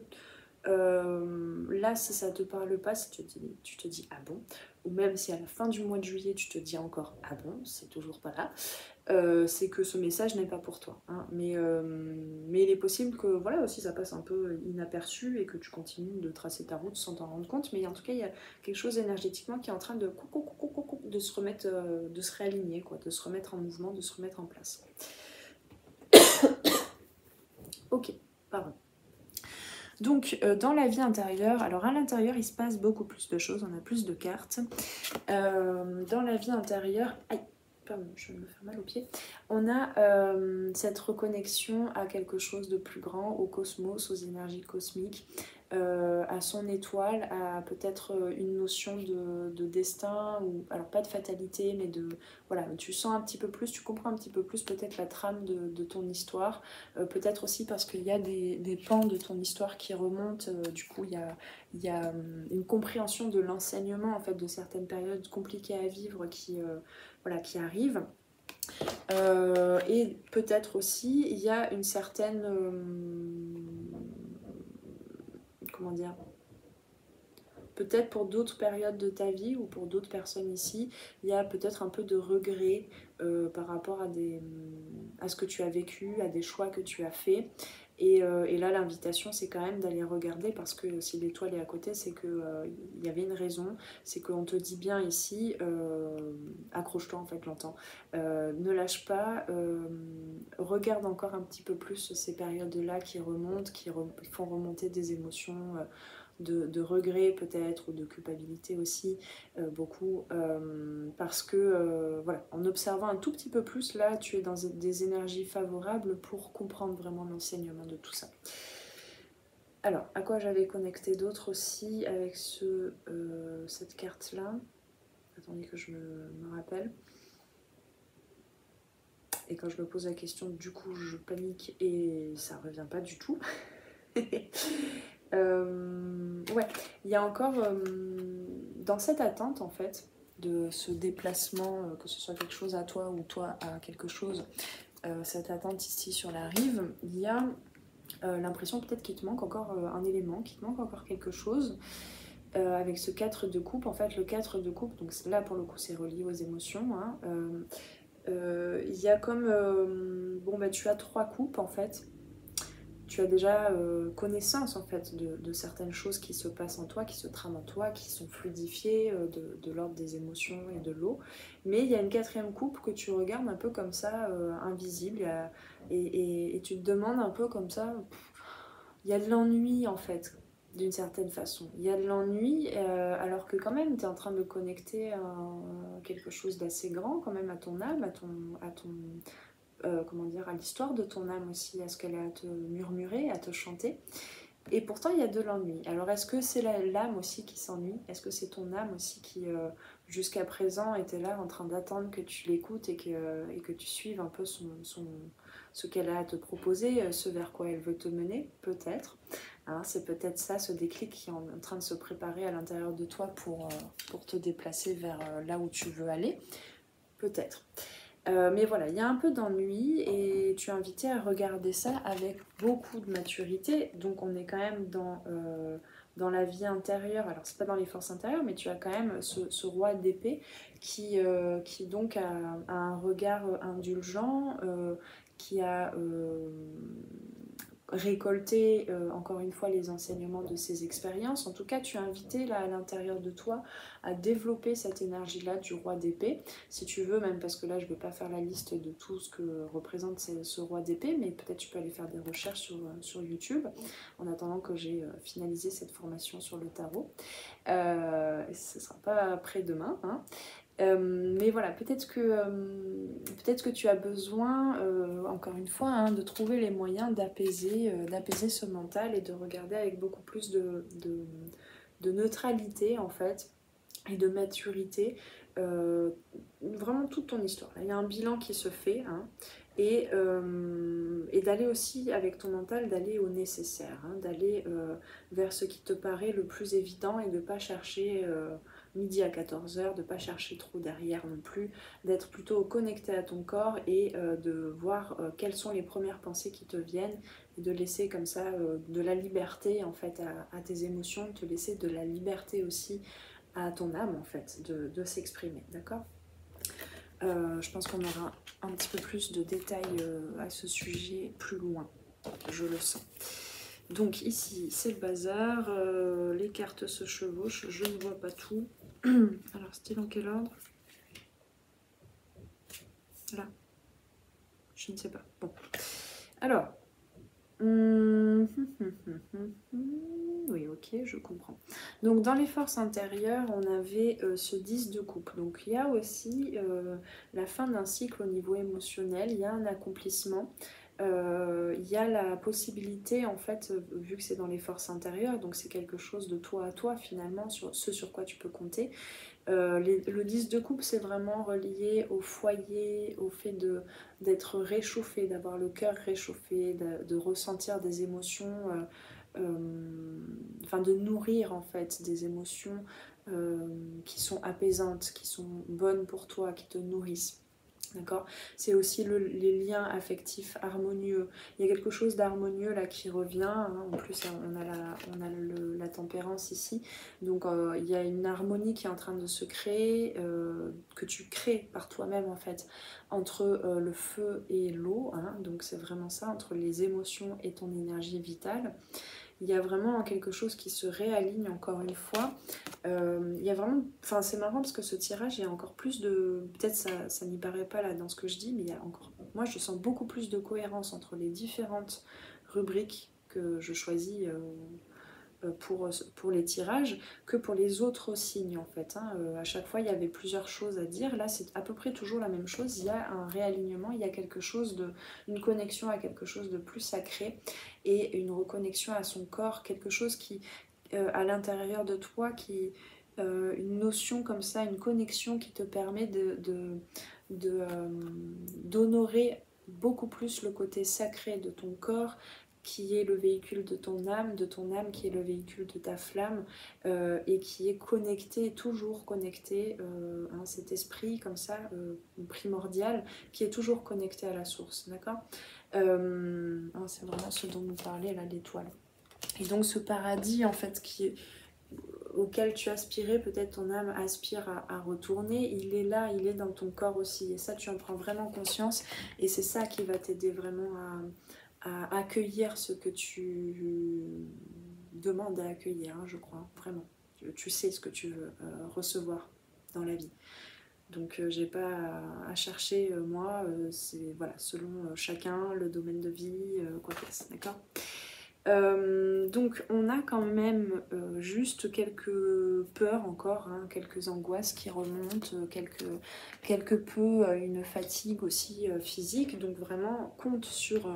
là, si ça te parle pas, si tu te dis ah bon, ou même si à la fin du mois de juillet tu te dis encore ah bon, c'est toujours pas là, c'est que ce message n'est pas pour toi, hein. Mais il est possible que voilà aussi ça passe un peu inaperçu et que tu continues de tracer ta route sans t'en rendre compte. Mais en tout cas, il y a quelque chose énergétiquement qui est en train de se remettre, de se réaligner, quoi, de se remettre en mouvement, de se remettre en place. Ok, pardon. Donc, dans la vie intérieure, alors à l'intérieur, il se passe beaucoup plus de choses, on a plus de cartes. Dans la vie intérieure, aïe, pardon, je me fais mal aux pieds. On a cette reconnexion à quelque chose de plus grand, au cosmos, aux énergies cosmiques, à son étoile, à peut-être une notion de destin, ou alors pas de fatalité, mais de... Voilà, tu sens un petit peu plus, tu comprends un petit peu plus peut-être la trame de ton histoire, peut-être aussi parce qu'il y a des pans de ton histoire qui remontent, du coup il y a une compréhension de l'enseignement en fait de certaines périodes compliquées à vivre voilà, qui arrivent. Et peut-être aussi il y a une certaine comment dire, peut-être pour d'autres périodes de ta vie ou pour d'autres personnes ici, il y a peut-être un peu de regret par rapport à ce que tu as vécu, à des choix que tu as faits. Et là, l'invitation, c'est quand même d'aller regarder parce que si l'étoile est à côté, c'est qu'il y avait une raison. C'est qu'on te dit bien ici, accroche-toi en fait, j'entends. Ne lâche pas, regarde encore un petit peu plus ces périodes-là qui remontent, qui font remonter des émotions. De regret peut-être ou de culpabilité aussi beaucoup parce que voilà, en observant un tout petit peu plus là tu es dans des énergies favorables pour comprendre vraiment l'enseignement de tout ça. Alors à quoi j'avais connecté d'autres aussi avec cette carte là, attendez que je me rappelle, et quand je me pose la question du coup je panique et ça revient pas du tout. Ouais, il y a encore dans cette attente en fait de ce déplacement, que ce soit quelque chose à toi ou toi à quelque chose, cette attente ici sur la rive, il y a l'impression peut-être qu'il te manque encore un élément, qu'il te manque encore quelque chose. Avec ce 4 de coupe, en fait le 4 de coupe, donc là pour le coup c'est relié aux émotions, hein, il y a comme, bon bah tu as 3 coupes en fait. Tu as déjà connaissance en fait de certaines choses qui se passent en toi, qui se trament en toi, qui sont fluidifiées de l'ordre des émotions et de l'eau. Mais il y a une 4e coupe que tu regardes un peu comme ça, invisible, et tu te demandes un peu comme ça, il y a de l'ennui en fait, d'une certaine façon. Il y a de l'ennui alors que quand même tu es en train de connecter à quelque chose d'assez grand quand même à ton âme, à ton comment dire, à l'histoire de ton âme aussi, à ce qu'elle a à te murmurer, à te chanter. Et pourtant, il y a de l'ennui. Alors, est-ce que c'est l'âme aussi qui s'ennuie? Est-ce que c'est ton âme aussi qui, jusqu'à présent, était là en train d'attendre que tu l'écoutes et que tu suives un peu ce qu'elle a à te proposer, ce vers quoi elle veut te mener? Peut-être. Hein, c'est peut-être ça, ce déclic qui est en train de se préparer à l'intérieur de toi pour te déplacer vers là où tu veux aller. Peut-être. Mais voilà, il y a un peu d'ennui et tu es invité à regarder ça avec beaucoup de maturité. Donc on est quand même dans la vie intérieure. Alors c'est pas dans les forces intérieures, mais tu as quand même ce roi d'épée qui donc a un regard indulgent, qui a récolté encore une fois les enseignements de ses expériences. En tout cas, tu es invité là à l'intérieur de toi à développer cette énergie-là du roi d'épée, si tu veux, même parce que là je ne vais pas faire la liste de tout ce que représente ce roi d'épée, mais peut-être tu peux aller faire des recherches sur YouTube en attendant que j'ai finalisé cette formation sur le tarot. Ce ne sera pas après-demain, hein. Mais voilà, peut-être que tu as besoin, encore une fois, hein, de trouver les moyens d'apaiser ce mental et de regarder avec beaucoup plus de neutralité en fait et de maturité vraiment toute ton histoire. Là, il y a un bilan qui se fait, hein, et d'aller aussi avec ton mental, d'aller au nécessaire, hein, d'aller vers ce qui te paraît le plus évident et de ne pas chercher midi à 14h, de ne pas chercher trop derrière non plus, d'être plutôt connecté à ton corps et de voir quelles sont les premières pensées qui te viennent et de laisser comme ça de la liberté en fait à tes émotions, de te laisser de la liberté aussi à ton âme en fait de s'exprimer, d'accord. Je pense qu'on aura un petit peu plus de détails à ce sujet plus loin, je le sens. Donc ici c'est le bazar, les cartes se chevauchent, je ne vois pas tout. Alors c'était dans quel ordre? Là, je ne sais pas. Bon, alors Oui, ok, je comprends. Donc dans les forces intérieures, on avait ce 10 de coupe. Donc il y a aussi la fin d'un cycle au niveau émotionnel, il y a un accomplissement. Il y a la possibilité, en fait, vu que c'est dans les forces intérieures, donc c'est quelque chose de toi à toi finalement, sur ce sur quoi tu peux compter. Le 10 de coupe, c'est vraiment relié au foyer, au fait d'être réchauffé, d'avoir le cœur réchauffé, de ressentir des émotions, enfin de nourrir en fait des émotions qui sont apaisantes, qui sont bonnes pour toi, qui te nourrissent. D'accord. C'est aussi les liens affectifs harmonieux. Il y a quelque chose d'harmonieux là qui revient, hein. En plus, on a la tempérance ici. Donc, il y a une harmonie qui est en train de se créer, que tu crées par toi-même en fait, entre le feu et l'eau, hein. Donc, c'est vraiment ça, entre les émotions et ton énergie vitale. Il y a vraiment quelque chose qui se réaligne encore une fois. Il y a vraiment, enfin c'est marrant parce que ce tirage, il y a encore plus de, peut-être ça n'y paraît pas là dans ce que je dis, mais il y a encore, moi je sens beaucoup plus de cohérence entre les différentes rubriques que je choisis pour les tirages que pour les autres signes en fait, hein. À chaque fois il y avait plusieurs choses à dire, là c'est à peu près toujours la même chose, il y a un réalignement, il y a quelque chose de, une connexion à quelque chose de plus sacré et une reconnexion à son corps, quelque chose qui à l'intérieur de toi, qui une notion comme ça, une connexion qui te permet d'honorer beaucoup plus le côté sacré de ton corps, qui est le véhicule de ton âme qui est le véhicule de ta flamme, et qui est connecté, toujours connecté, hein, cet esprit comme ça, primordial, qui est toujours connecté à la source, d'accord. C'est vraiment ce dont nous parlait là, l'étoile. Et donc ce paradis en fait auquel tu aspirais, peut-être ton âme aspire à retourner, il est là, il est dans ton corps aussi. Et ça, tu en prends vraiment conscience. Et c'est ça qui va t'aider vraiment à accueillir ce que tu demandes à accueillir, hein, je crois, vraiment. Tu sais ce que tu veux recevoir dans la vie. Donc j'ai pas à chercher moi, c'est voilà, selon chacun, le domaine de vie, quoi que ce soit, d'accord. Donc on a quand même juste quelques peurs encore, hein, quelques angoisses qui remontent, quelque peu une fatigue aussi physique. Donc vraiment compte sur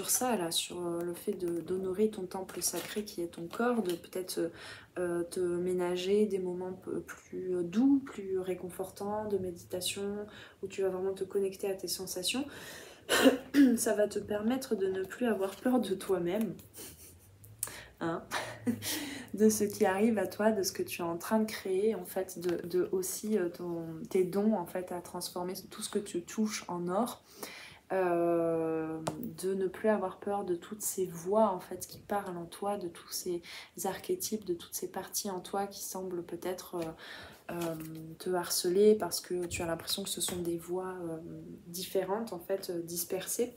ça, là, sur le fait d'honorer ton temple sacré qui est ton corps, de peut-être te ménager des moments plus doux, plus réconfortants, de méditation, où tu vas vraiment te connecter à tes sensations. Ça va te permettre de ne plus avoir peur de toi-même, hein, de ce qui arrive à toi, de ce que tu es en train de créer, en fait, de aussi tes dons, en fait, à transformer tout ce que tu touches en or, de ne plus avoir peur de toutes ces voix, en fait, qui parlent en toi, de tous ces archétypes, de toutes ces parties en toi qui semblent peut-être te harceler parce que tu as l'impression que ce sont des voix différentes, en fait, dispersées,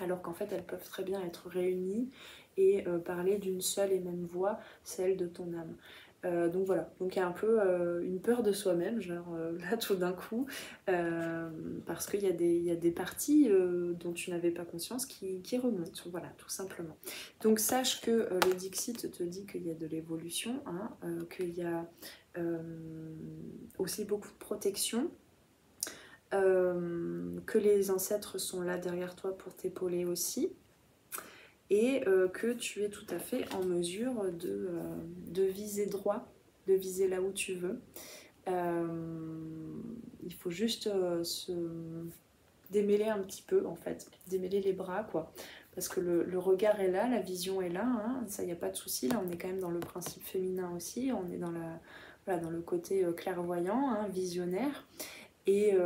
alors qu'en fait, elles peuvent très bien être réunies et parler d'une seule et même voix, celle de ton âme. Donc voilà, donc il y a un peu une peur de soi-même, genre là tout d'un coup, parce qu'il y a des parties dont tu n'avais pas conscience qui remontent, voilà, tout simplement. Donc sache que le Dixit te dit qu'il y a de l'évolution, hein, qu'il y a aussi beaucoup de protection, que les ancêtres sont là derrière toi pour t'épauler aussi, et que tu es tout à fait en mesure de viser droit, de viser là où tu veux. Il faut juste se démêler un petit peu, en fait, démêler les bras, quoi. Parce que le regard est là, la vision est là, hein, ça, il n'y a pas de souci. Là, on est quand même dans le principe féminin aussi, on est dans, voilà, dans le côté clairvoyant, hein, visionnaire. Et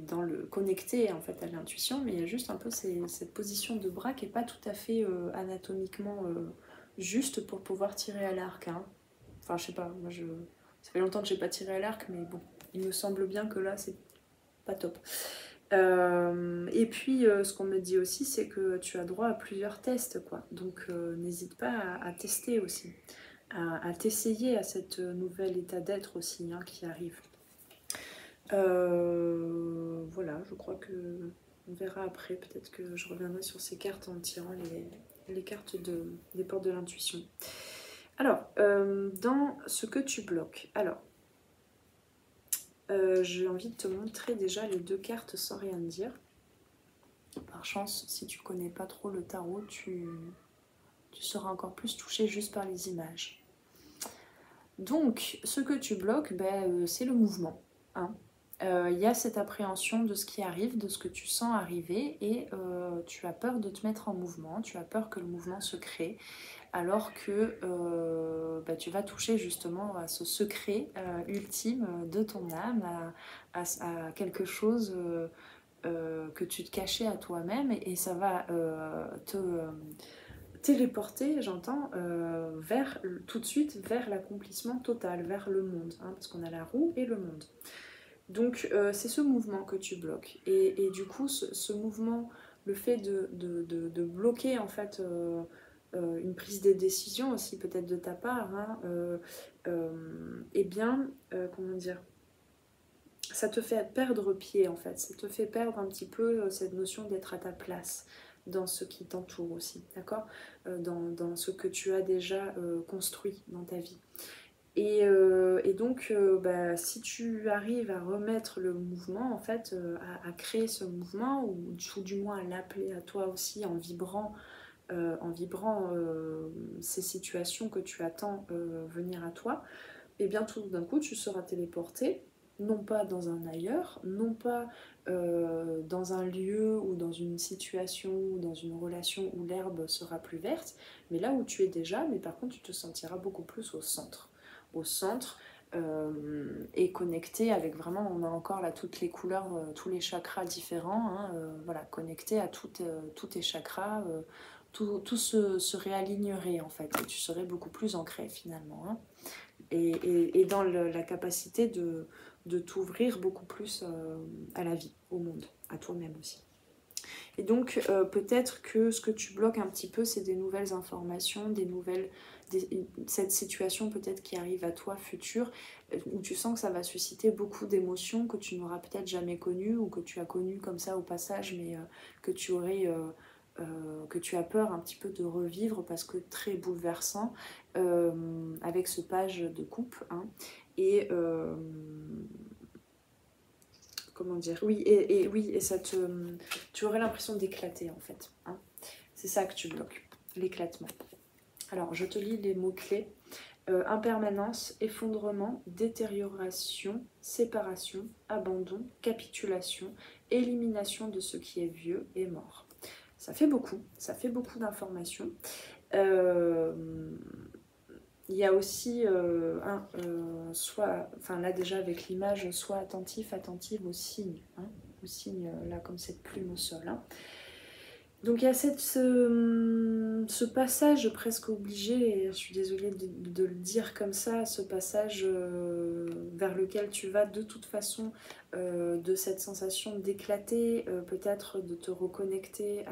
dans le connecté en fait à l'intuition, mais il y a juste un peu cette position de bras qui n'est pas tout à fait anatomiquement juste pour pouvoir tirer à l'arc, hein. Enfin je sais pas, ça fait longtemps que j'ai pas tiré à l'arc, mais bon, il me semble bien que là c'est pas top. Et puis ce qu'on me dit aussi, c'est que tu as droit à plusieurs tests, quoi. Donc n'hésite pas à tester aussi, à t'essayer à cette nouvel état d'être aussi, hein, qui arrive. Voilà, je crois que on verra après. Peut-être que je reviendrai sur ces cartes en tirant les cartes des portes de l'intuition. Alors, dans ce que tu bloques, alors, j'ai envie de te montrer déjà les 2 cartes sans rien dire. Par chance, si tu connais pas trop le tarot, tu seras encore plus touché juste par les images. Donc, ce que tu bloques, ben, c'est le mouvement. Hein. Y a cette appréhension de ce qui arrive, de ce que tu sens arriver, et tu as peur de te mettre en mouvement, tu as peur que le mouvement se crée, alors que bah, tu vas toucher justement à ce secret ultime de ton âme, à quelque chose que tu te cachais à toi-même, et ça va te téléporter, j'entends, vers tout de suite vers l'accomplissement total, vers le monde, hein, parce qu'on a la roue et le monde. Donc c'est ce mouvement que tu bloques. Et du coup, ce mouvement, le fait de bloquer en fait une prise de décision aussi peut-être de ta part, hein, eh bien, comment dire, ça te fait perdre pied en fait, ça te fait perdre un petit peu cette notion d'être à ta place dans ce qui t'entoure aussi, d'accord, dans ce que tu as déjà construit dans ta vie. Et donc, bah, si tu arrives à remettre le mouvement, en fait, à créer ce mouvement, ou du moins à l'appeler à toi aussi en vibrant ces situations que tu attends venir à toi, et bien tout d'un coup, tu seras téléporté, non pas dans un ailleurs, non pas dans un lieu ou dans une situation ou dans une relation où l'herbe sera plus verte, mais là où tu es déjà, mais par contre, tu te sentiras beaucoup plus au centre et connecté avec vraiment, on a encore là toutes les couleurs, tous les chakras différents, hein, voilà, connecté à tous tes chakras, tout se réalignerait en fait, et tu serais beaucoup plus ancré finalement, hein, et dans la capacité de t'ouvrir beaucoup plus à la vie, au monde, à toi-même aussi. Et donc peut-être que ce que tu bloques un petit peu, c'est des nouvelles informations, cette situation peut-être qui arrive à toi future, où tu sens que ça va susciter beaucoup d'émotions que tu n'auras peut-être jamais connues, ou que tu as connues comme ça au passage, mais que tu as peur un petit peu de revivre parce que très bouleversant, avec ce page de coupe, hein, et comment dire, oui, et tu aurais l'impression d'éclater en fait, hein. C'est ça que tu bloques, l'éclatement. Alors je te lis les mots-clés. Impermanence, effondrement, détérioration, séparation, abandon, capitulation, élimination de ce qui est vieux et mort. Ça fait beaucoup d'informations. Il y a aussi là déjà avec l'image, sois attentif, attentive aux signes, hein, aux signes là comme cette plume au sol, hein. Donc il y a ce passage presque obligé, et je suis désolée de le dire comme ça, ce passage vers lequel tu vas de toute façon, de cette sensation d'éclater, peut-être de te reconnecter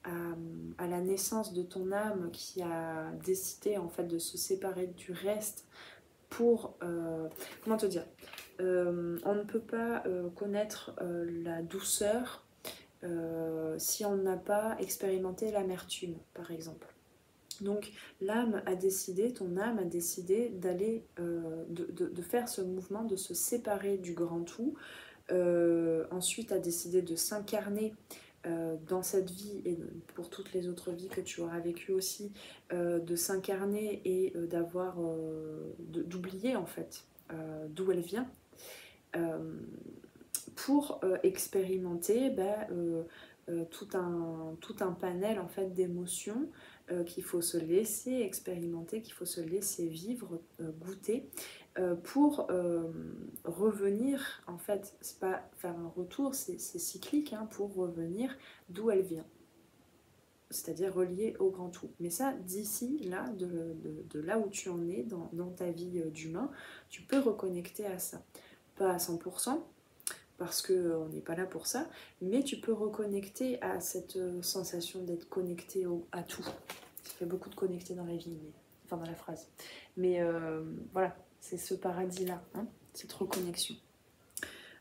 à la naissance de ton âme qui a décidé en fait de se séparer du reste pour... comment te dire, on ne peut pas connaître la douceur si on n'a pas expérimenté l'amertume, par exemple. Donc l'âme a décidé, ton âme a décidé d'aller, de faire ce mouvement, de se séparer du grand tout, ensuite a décidé de s'incarner dans cette vie et pour toutes les autres vies que tu auras vécues aussi, de s'incarner et d'oublier en fait d'où elle vient, pour expérimenter tout un panel en fait d'émotions qu'il faut se laisser expérimenter, qu'il faut se laisser vivre, goûter, pour revenir, en fait, c'est pas faire un retour, c'est cyclique, hein, pour revenir d'où elle vient, c'est-à-dire reliée au grand tout. Mais ça, d'ici, là, de là où tu en es dans ta vie d'humain, tu peux reconnecter à ça. Pas à 100%, parce qu'on n'est pas là pour ça, mais tu peux reconnecter à cette sensation d'être connecté à tout. Ça fait beaucoup de connecter dans la vie, enfin dans la phrase. Mais voilà, c'est ce paradis-là, hein, cette reconnexion.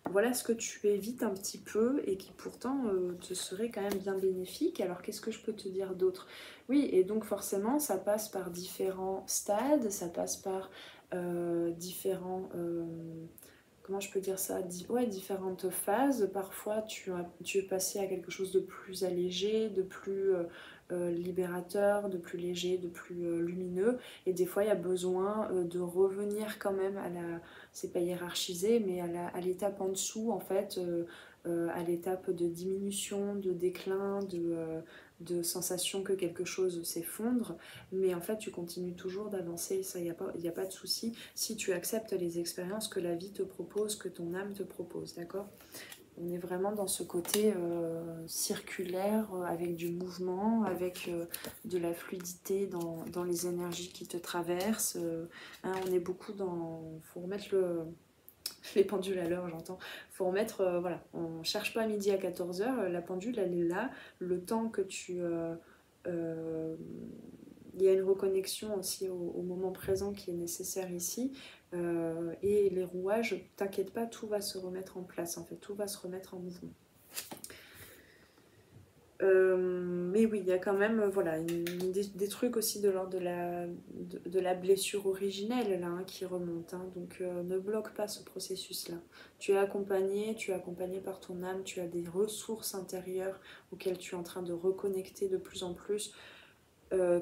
voilà ce que tu évites un petit peu et qui pourtant te serait quand même bien bénéfique. Alors qu'est-ce que je peux te dire d'autre? Oui, et donc forcément ça passe par différents stades, ça passe par différents... comment je peux dire ça? Ouais, différentes phases. Parfois tu es passé à quelque chose de plus allégé, de plus libérateur, de plus léger, de plus lumineux. Et des fois il y a besoin de revenir quand même à la... C'est pas hiérarchisé, mais à l'étape en dessous, en fait, à l'étape de diminution, de déclin, de sensation que quelque chose s'effondre. Mais en fait, tu continues toujours d'avancer, ça, il n'y a pas de souci, si tu acceptes les expériences que la vie te propose, que ton âme te propose, d'accord? On est vraiment dans ce côté circulaire, avec du mouvement, avec de la fluidité dans les énergies qui te traversent. Hein, on est beaucoup dans... faut remettre les pendules à l'heure, j'entends. Faut remettre... voilà, on cherche pas à midi à 14h, la pendule, elle est là. Le temps que tu... il y a une reconnexion aussi au moment présent qui est nécessaire ici. Et les rouages, t'inquiète pas, tout va se remettre en place, en fait, tout va se remettre en mouvement. Mais oui, il y a quand même voilà, des trucs aussi de l'ordre de la blessure originelle là, hein, qui remonte. Hein. Donc ne bloque pas ce processus-là. Tu es accompagné par ton âme, tu as des ressources intérieures auxquelles tu es en train de reconnecter de plus en plus.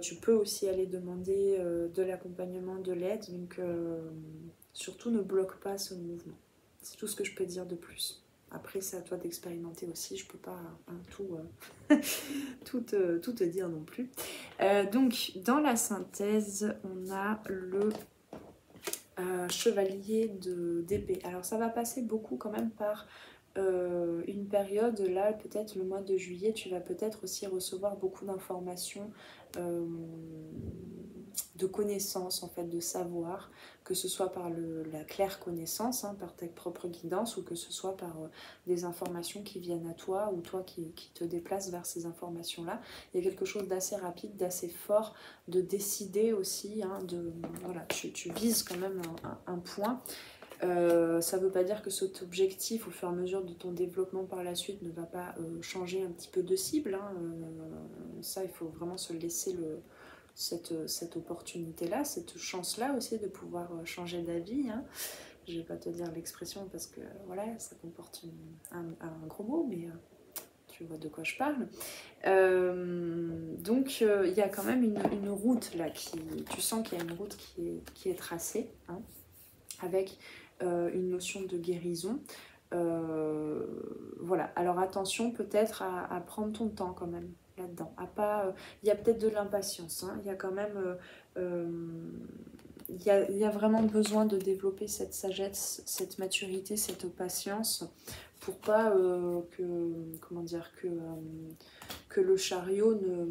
Tu peux aussi aller demander de l'accompagnement, de l'aide. Donc surtout ne bloque pas ce mouvement. C'est tout ce que je peux dire de plus. Après, c'est à toi d'expérimenter aussi. Je peux pas tout te dire non plus. Donc, dans la synthèse, on a le chevalier d'épée. Alors, ça va passer beaucoup quand même par une période. Là, peut-être le mois de juillet, tu vas peut-être aussi recevoir beaucoup d'informations, de connaissances, en fait, de savoir, que ce soit par la claire connaissance, hein, par ta propre guidance, ou que ce soit par des informations qui viennent à toi, ou toi qui te déplaces vers ces informations-là. Il y a quelque chose d'assez rapide, d'assez fort, de décider aussi, hein, voilà, tu vises quand même un point. Ça ne veut pas dire que cet objectif, au fur et à mesure de ton développement par la suite, ne va pas changer un petit peu de cible. Hein. Ça, il faut vraiment se laisser cette opportunité-là, cette chance-là aussi de pouvoir changer d'avis. Hein. Je ne vais pas te dire l'expression parce que voilà, ça comporte un gros mot, mais tu vois de quoi je parle. Donc il y a quand même une route là, tu sens qu'il y a une route qui est tracée, hein, avec une notion de guérison. Voilà, alors attention peut-être à prendre ton temps quand même là-dedans. Il y a peut-être de l'impatience, hein. Il y a quand même... il y a vraiment besoin de développer cette sagesse, cette maturité, cette patience pour pas comment dire, que le chariot ne...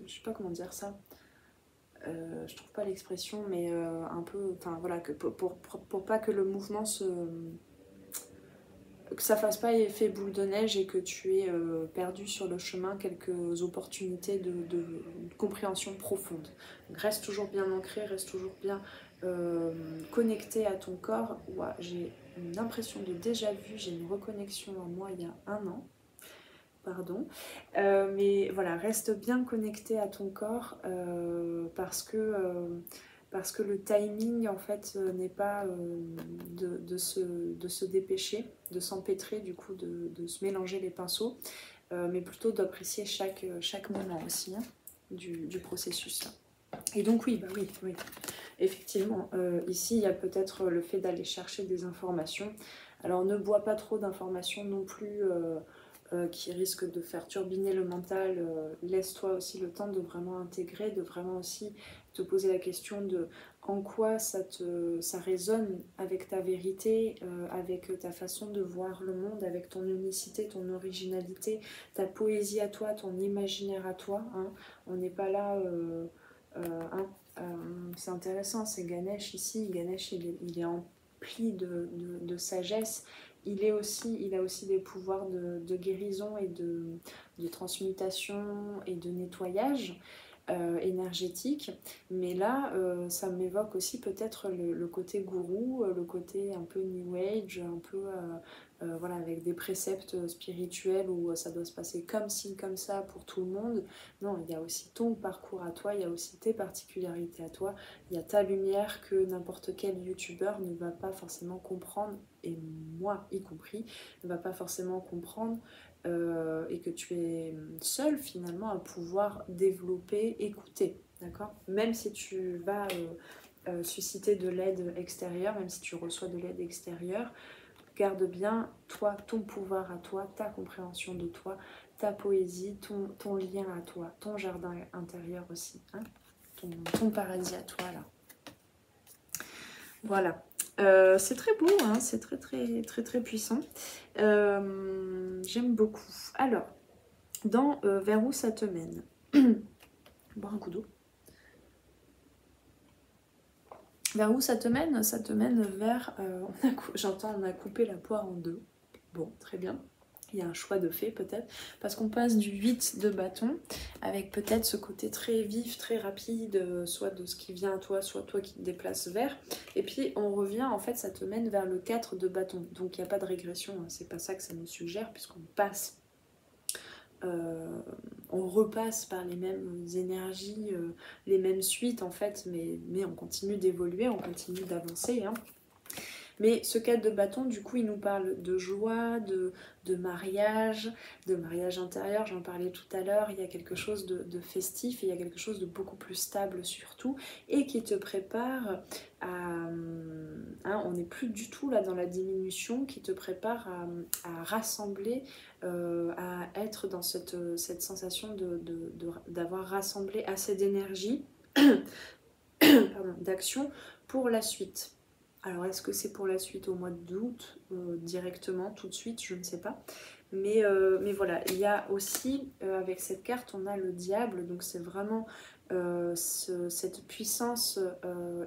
Je sais pas comment dire ça. Je trouve pas l'expression, mais un peu... Enfin voilà, pour pas que le mouvement que ça fasse pas effet boule de neige et que tu aies perdu sur le chemin quelques opportunités de compréhension profonde. Donc reste toujours bien ancré, reste toujours bien connecté à ton corps. Ouais, j'ai une impression de déjà vu, j'ai une reconnexion en moi il y a 1 an. Pardon. Mais voilà, reste bien connecté à ton corps parce que le timing en fait n'est pas de se dépêcher, de s'empêtrer du coup, de se mélanger les pinceaux, mais plutôt d'apprécier chaque moment aussi, hein, du processus là. Et donc oui, oui. Effectivement, ici il y a peut-être le fait d'aller chercher des informations. Alors ne bois pas trop d'informations non plus qui risquent de faire turbiner le mental. Laisse-toi aussi le temps de vraiment intégrer, de vraiment aussi te poser la question de en quoi ça résonne avec ta vérité, avec ta façon de voir le monde, avec ton unicité, ton originalité, ta poésie à toi, ton imaginaire à toi. Hein. On n'est pas là... hein, c'est intéressant, c'est Ganesh ici. Ganesh, il est empli de sagesse. Il a aussi des pouvoirs de guérison et de transmutation et de nettoyage. énergétique. Mais là, ça m'évoque aussi peut-être le côté gourou, le côté un peu New Age, un peu voilà, avec des préceptes spirituels où ça doit se passer comme ci, comme ça pour tout le monde. Non, il y a aussi ton parcours à toi, il y a aussi tes particularités à toi, il y a ta lumière que n'importe quel youtubeur ne va pas forcément comprendre, et moi y compris, ne va pas forcément comprendre, et que tu es seul finalement à pouvoir développer, écouter, d'accord? Même si tu vas susciter de l'aide extérieure, même si tu reçois de l'aide extérieure, garde bien toi, ton pouvoir à toi, ta compréhension de toi, ta poésie, ton lien à toi, ton jardin intérieur aussi, hein, ton paradis à toi là. Voilà. C'est très beau, hein, c'est très très très très puissant. J'aime beaucoup. Alors, dans vers où ça te mène? Boire un coup d'eau. Vers où ça te mène? Ça te mène vers... j'entends, on a coupé la poire en deux. Bon, très bien. Il y a un choix de fait peut-être, parce qu'on passe du 8 de bâton, avec peut-être ce côté très vif, très rapide, soit de ce qui vient à toi, soit toi qui te déplaces vers. Et puis on revient, en fait, ça te mène vers le 4 de bâton. Donc il n'y a pas de régression, hein. C'est pas ça que ça nous suggère, puisqu'on passe... on repasse par les mêmes énergies, les mêmes suites en fait, mais on continue d'évoluer, on continue d'avancer, hein. Mais ce 4 de bâton, du coup, il nous parle de joie, de mariage intérieur, j'en parlais tout à l'heure, il y a quelque chose de festif, il y a quelque chose de beaucoup plus stable surtout, et qui te prépare à... hein, on n'est plus du tout là dans la diminution, qui te prépare à rassembler, à être dans cette sensation d'avoir rassemblé assez d'énergie, d'action pour la suite. Alors, est-ce que c'est pour la suite au mois d'août, directement, tout de suite, je ne sais pas. Mais voilà, il y a aussi, avec cette carte, on a le diable. Donc, c'est vraiment cette puissance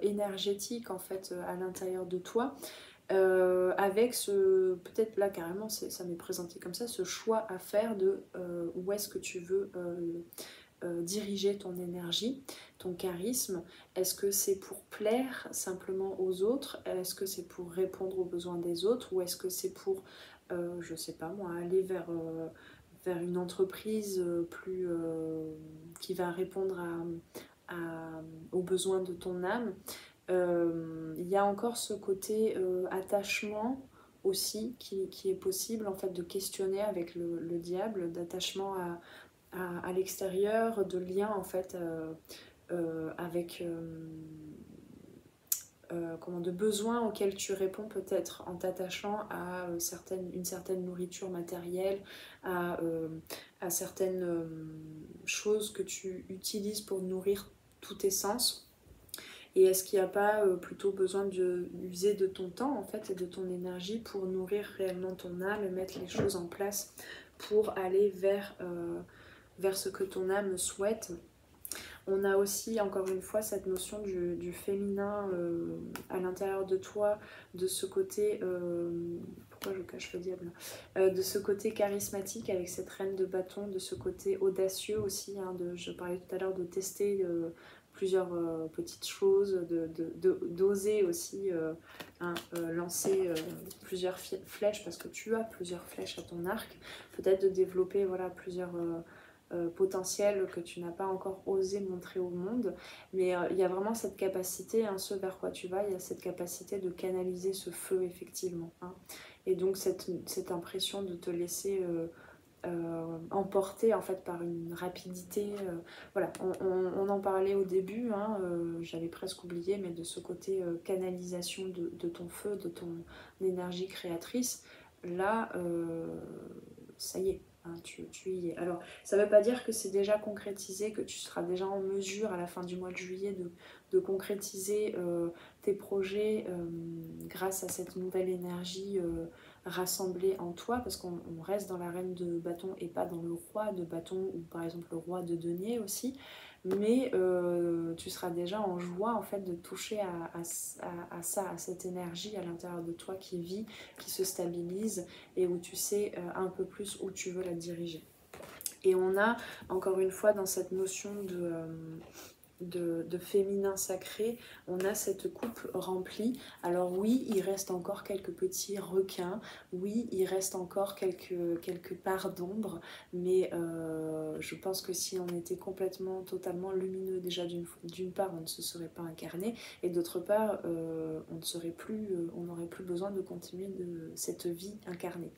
énergétique, en fait, à l'intérieur de toi. Avec ce, peut-être là, carrément, ça m'est présenté comme ça, ce choix à faire de où est-ce que tu veux... diriger ton énergie, ton charisme. Est-ce que c'est pour plaire simplement aux autres? Est-ce que c'est pour répondre aux besoins des autres? Ou est-ce que c'est pour, je sais pas moi, aller vers une entreprise plus qui va répondre aux besoins de ton âme? Il y a encore ce côté attachement aussi qui est possible en fait de questionner avec le diable, d'attachement à l'extérieur, de lien en fait avec comment, de besoins auxquels tu réponds peut-être en t'attachant à une certaine nourriture matérielle, à certaines choses que tu utilises pour nourrir tous tes sens. Et est-ce qu'il n'y a pas plutôt besoin d'user de ton temps en fait et de ton énergie pour nourrir réellement ton âme et mettre les choses en place pour aller vers ce que ton âme souhaite? On a aussi, encore une fois, cette notion du féminin à l'intérieur de toi, de ce côté... pourquoi je cache le diable? De ce côté charismatique avec cette reine de bâton, de ce côté audacieux aussi. Hein, je parlais tout à l'heure de tester plusieurs petites choses, d'oser aussi lancer plusieurs flèches, parce que tu as plusieurs flèches à ton arc. Peut-être de développer voilà, plusieurs... potentiel que tu n'as pas encore osé montrer au monde, mais il y a vraiment cette capacité, hein, ce vers quoi tu vas, il y a cette capacité de canaliser ce feu effectivement, hein. Et donc cette impression de te laisser emporter en fait par une rapidité, voilà, on en parlait au début, hein, j'avais presque oublié, mais de ce côté canalisation de ton feu, de ton énergie créatrice, là ça y est. Tu y es. Alors, ça ne veut pas dire que c'est déjà concrétisé, que tu seras déjà en mesure à la fin du mois de juillet de concrétiser tes projets grâce à cette nouvelle énergie rassemblée en toi, parce qu'on reste dans la reine de bâton et pas dans le roi de bâton, ou par exemple le roi de denier aussi, mais tu seras déjà en joie en fait de toucher à ça, à cette énergie à l'intérieur de toi qui vit, qui se stabilise et où tu sais un peu plus où tu veux la diriger. Et on a, encore une fois, dans cette notion de féminin sacré, on a cette coupe remplie. Alors oui, il reste encore quelques petits requins, oui, il reste encore quelques parts d'ombre, mais je pense que si on était complètement, totalement lumineux, déjà d'une part, on ne se serait pas incarné, et d'autre part, on n'aurait plus besoin de continuer cette vie incarnée,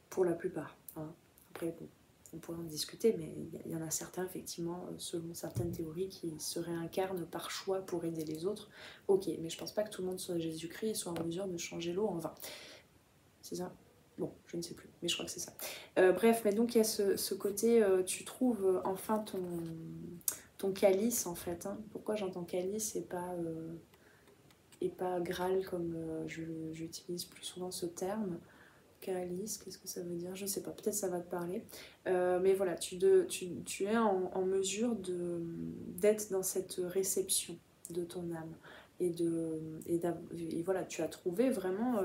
pour la plupart. Hein. Après, bon, on pourrait en discuter, mais il y en a certains, effectivement, selon certaines théories, qui se réincarnent par choix pour aider les autres. Ok, mais je pense pas que tout le monde soit Jésus-Christ et soit en mesure de changer l'eau en vin. C'est ça? Bon, je ne sais plus, mais je crois que c'est ça. Bref, mais donc il y a ce côté, tu trouves enfin ton calice, en fait. Hein. Pourquoi j'entends calice et pas Graal, comme j'utilise plus souvent ce terme? Calice, qu'est-ce que ça veut dire? Je sais pas, peut-être ça va te parler. Mais voilà, tu es en mesure d'être dans cette réception de ton âme. Et voilà, tu as trouvé vraiment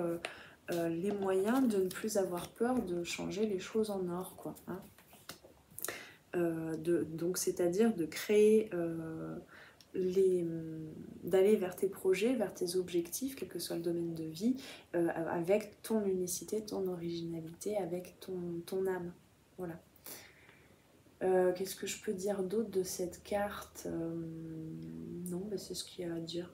les moyens de ne plus avoir peur de changer les choses en or, quoi. Hein. Donc, c'est-à-dire de créer d'aller vers tes projets, vers tes objectifs, quel que soit le domaine de vie, avec ton unicité, ton originalité, avec ton âme. Voilà. Qu'est-ce que je peux dire d'autre de cette carte? Non, bah c'est ce qu'il y a à dire.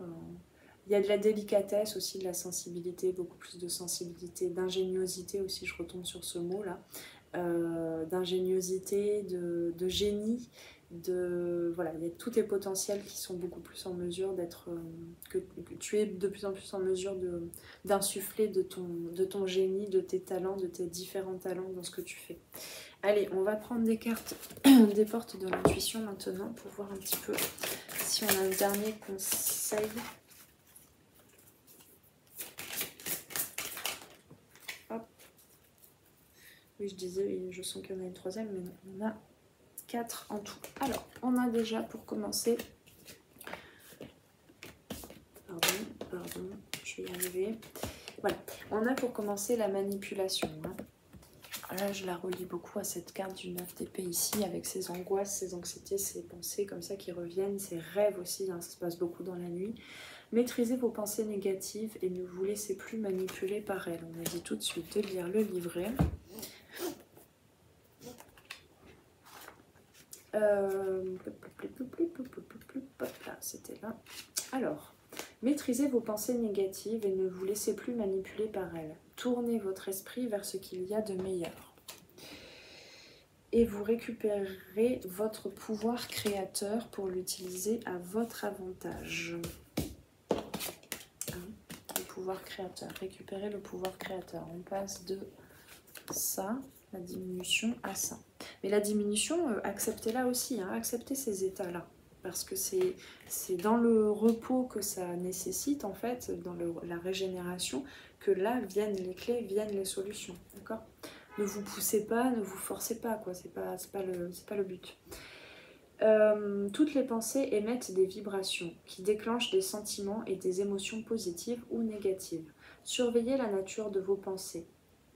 Il y a de la délicatesse aussi, de la sensibilité, beaucoup plus de sensibilité, d'ingéniosité aussi, je retombe sur ce mot-là. D'ingéniosité, de génie, voilà, il y a tous tes potentiels qui sont beaucoup plus en mesure d'être, que tu es de plus en plus en mesure d'insuffler de ton génie, de tes talents, de tes différents talents dans ce que tu fais. Allez, on va prendre des cartes des portes de l'intuition maintenant pour voir un petit peu si on a un dernier conseil. Hop. Oui, je disais, je sens qu'il y en a une troisième, mais non, on en a 4 en tout. Alors, on a déjà pour commencer... Pardon, je vais y arriver. Voilà, on a pour commencer la manipulation. Hein. Là, je la relie beaucoup à cette carte du 9 d'épée ici, avec ses angoisses, ses anxiétés, ses pensées comme ça qui reviennent, ses rêves aussi, hein, ça se passe beaucoup dans la nuit. Maîtrisez vos pensées négatives et ne vous laissez plus manipuler par elles. On a dit tout de suite de lire le livret. Là, c'était là. Alors, maîtrisez vos pensées négatives et ne vous laissez plus manipuler par elles. Tournez votre esprit vers ce qu'il y a de meilleur. Et vous récupérez votre pouvoir créateur pour l'utiliser à votre avantage. Le pouvoir créateur. Récupérez le pouvoir créateur. On passe de ça, la diminution, à ça. Mais la diminution, acceptez-la aussi. Hein, acceptez ces états-là. Parce que c'est dans le repos que ça nécessite, en fait, dans la régénération, que là viennent les clés, viennent les solutions. D'accord ? Ne vous poussez pas, ne vous forcez pas, quoi. C'est pas le but. Toutes les pensées émettent des vibrations qui déclenchent des sentiments et des émotions positives ou négatives. Surveillez la nature de vos pensées.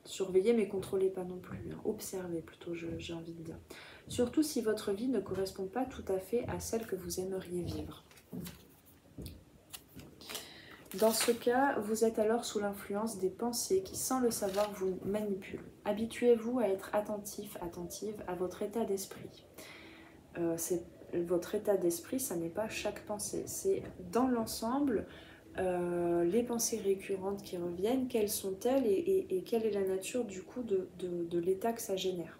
Surveillez, mais contrôlez pas non plus. Hein. Observez plutôt, j'ai envie de dire. Surtout si votre vie ne correspond pas tout à fait à celle que vous aimeriez vivre. Dans ce cas, vous êtes alors sous l'influence des pensées qui, sans le savoir, vous manipulent. Habituez-vous à être attentif, attentive à votre état d'esprit. Votre état d'esprit, ça n'est pas chaque pensée. C'est dans l'ensemble, les pensées récurrentes qui reviennent, quelles sont-elles et quelle est la nature du coup de l'état que ça génère.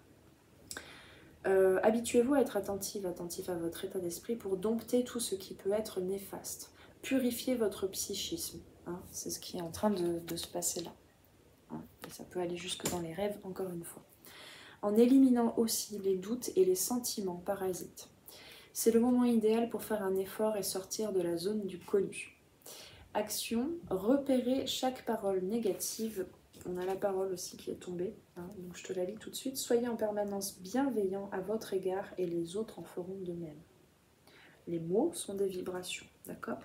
Habituez-vous à être attentif à votre état d'esprit pour dompter tout ce qui peut être néfaste. Purifiez votre psychisme, hein, c'est ce qui est en train de se passer là. Hein, et ça peut aller jusque dans les rêves, encore une fois. En éliminant aussi les doutes et les sentiments parasites. C'est le moment idéal pour faire un effort et sortir de la zone du connu. Action, repérez chaque parole négative. On a la parole aussi qui est tombée, hein, donc je te la lis tout de suite. Soyez en permanence bienveillant à votre égard et les autres en feront de même. Les mots sont des vibrations, d'accord ?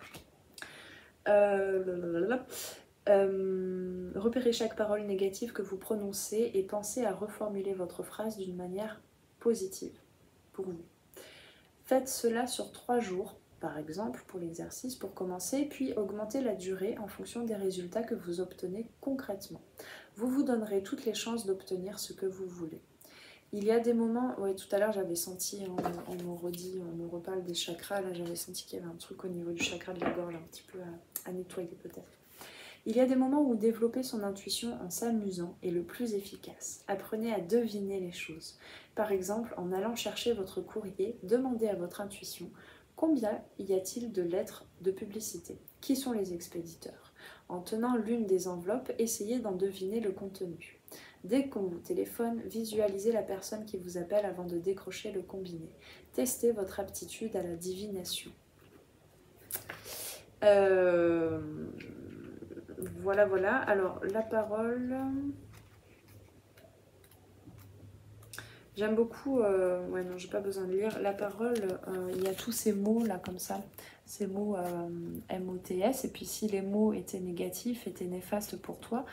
Repérez chaque parole négative que vous prononcez et pensez à reformuler votre phrase d'une manière positive pour vous. Faites cela sur 3 jours, par exemple, pour l'exercice, pour commencer, puis augmentez la durée en fonction des résultats que vous obtenez concrètement. Vous vous donnerez toutes les chances d'obtenir ce que vous voulez. Il y a des moments, oui, tout à l'heure j'avais senti, on me reparle des chakras, là j'avais senti qu'il y avait un truc au niveau du chakra de la gorge, un petit peu à nettoyer peut-être. Il y a des moments où développer son intuition en s'amusant est le plus efficace. Apprenez à deviner les choses. Par exemple, en allant chercher votre courrier, demandez à votre intuition combien y a-t-il de lettres de publicité? Qui sont les expéditeurs? En tenant l'une des enveloppes, essayez d'en deviner le contenu. Dès qu'on vous téléphone, visualisez la personne qui vous appelle avant de décrocher le combiné. Testez votre aptitude à la divination. Voilà. Alors, la parole... J'aime beaucoup... ouais, non, j'ai pas besoin de lire. La parole, il y a tous ces mots, là, comme ça. Ces mots M-O-T-S. Et puis, si les mots étaient négatifs, étaient néfastes pour toi,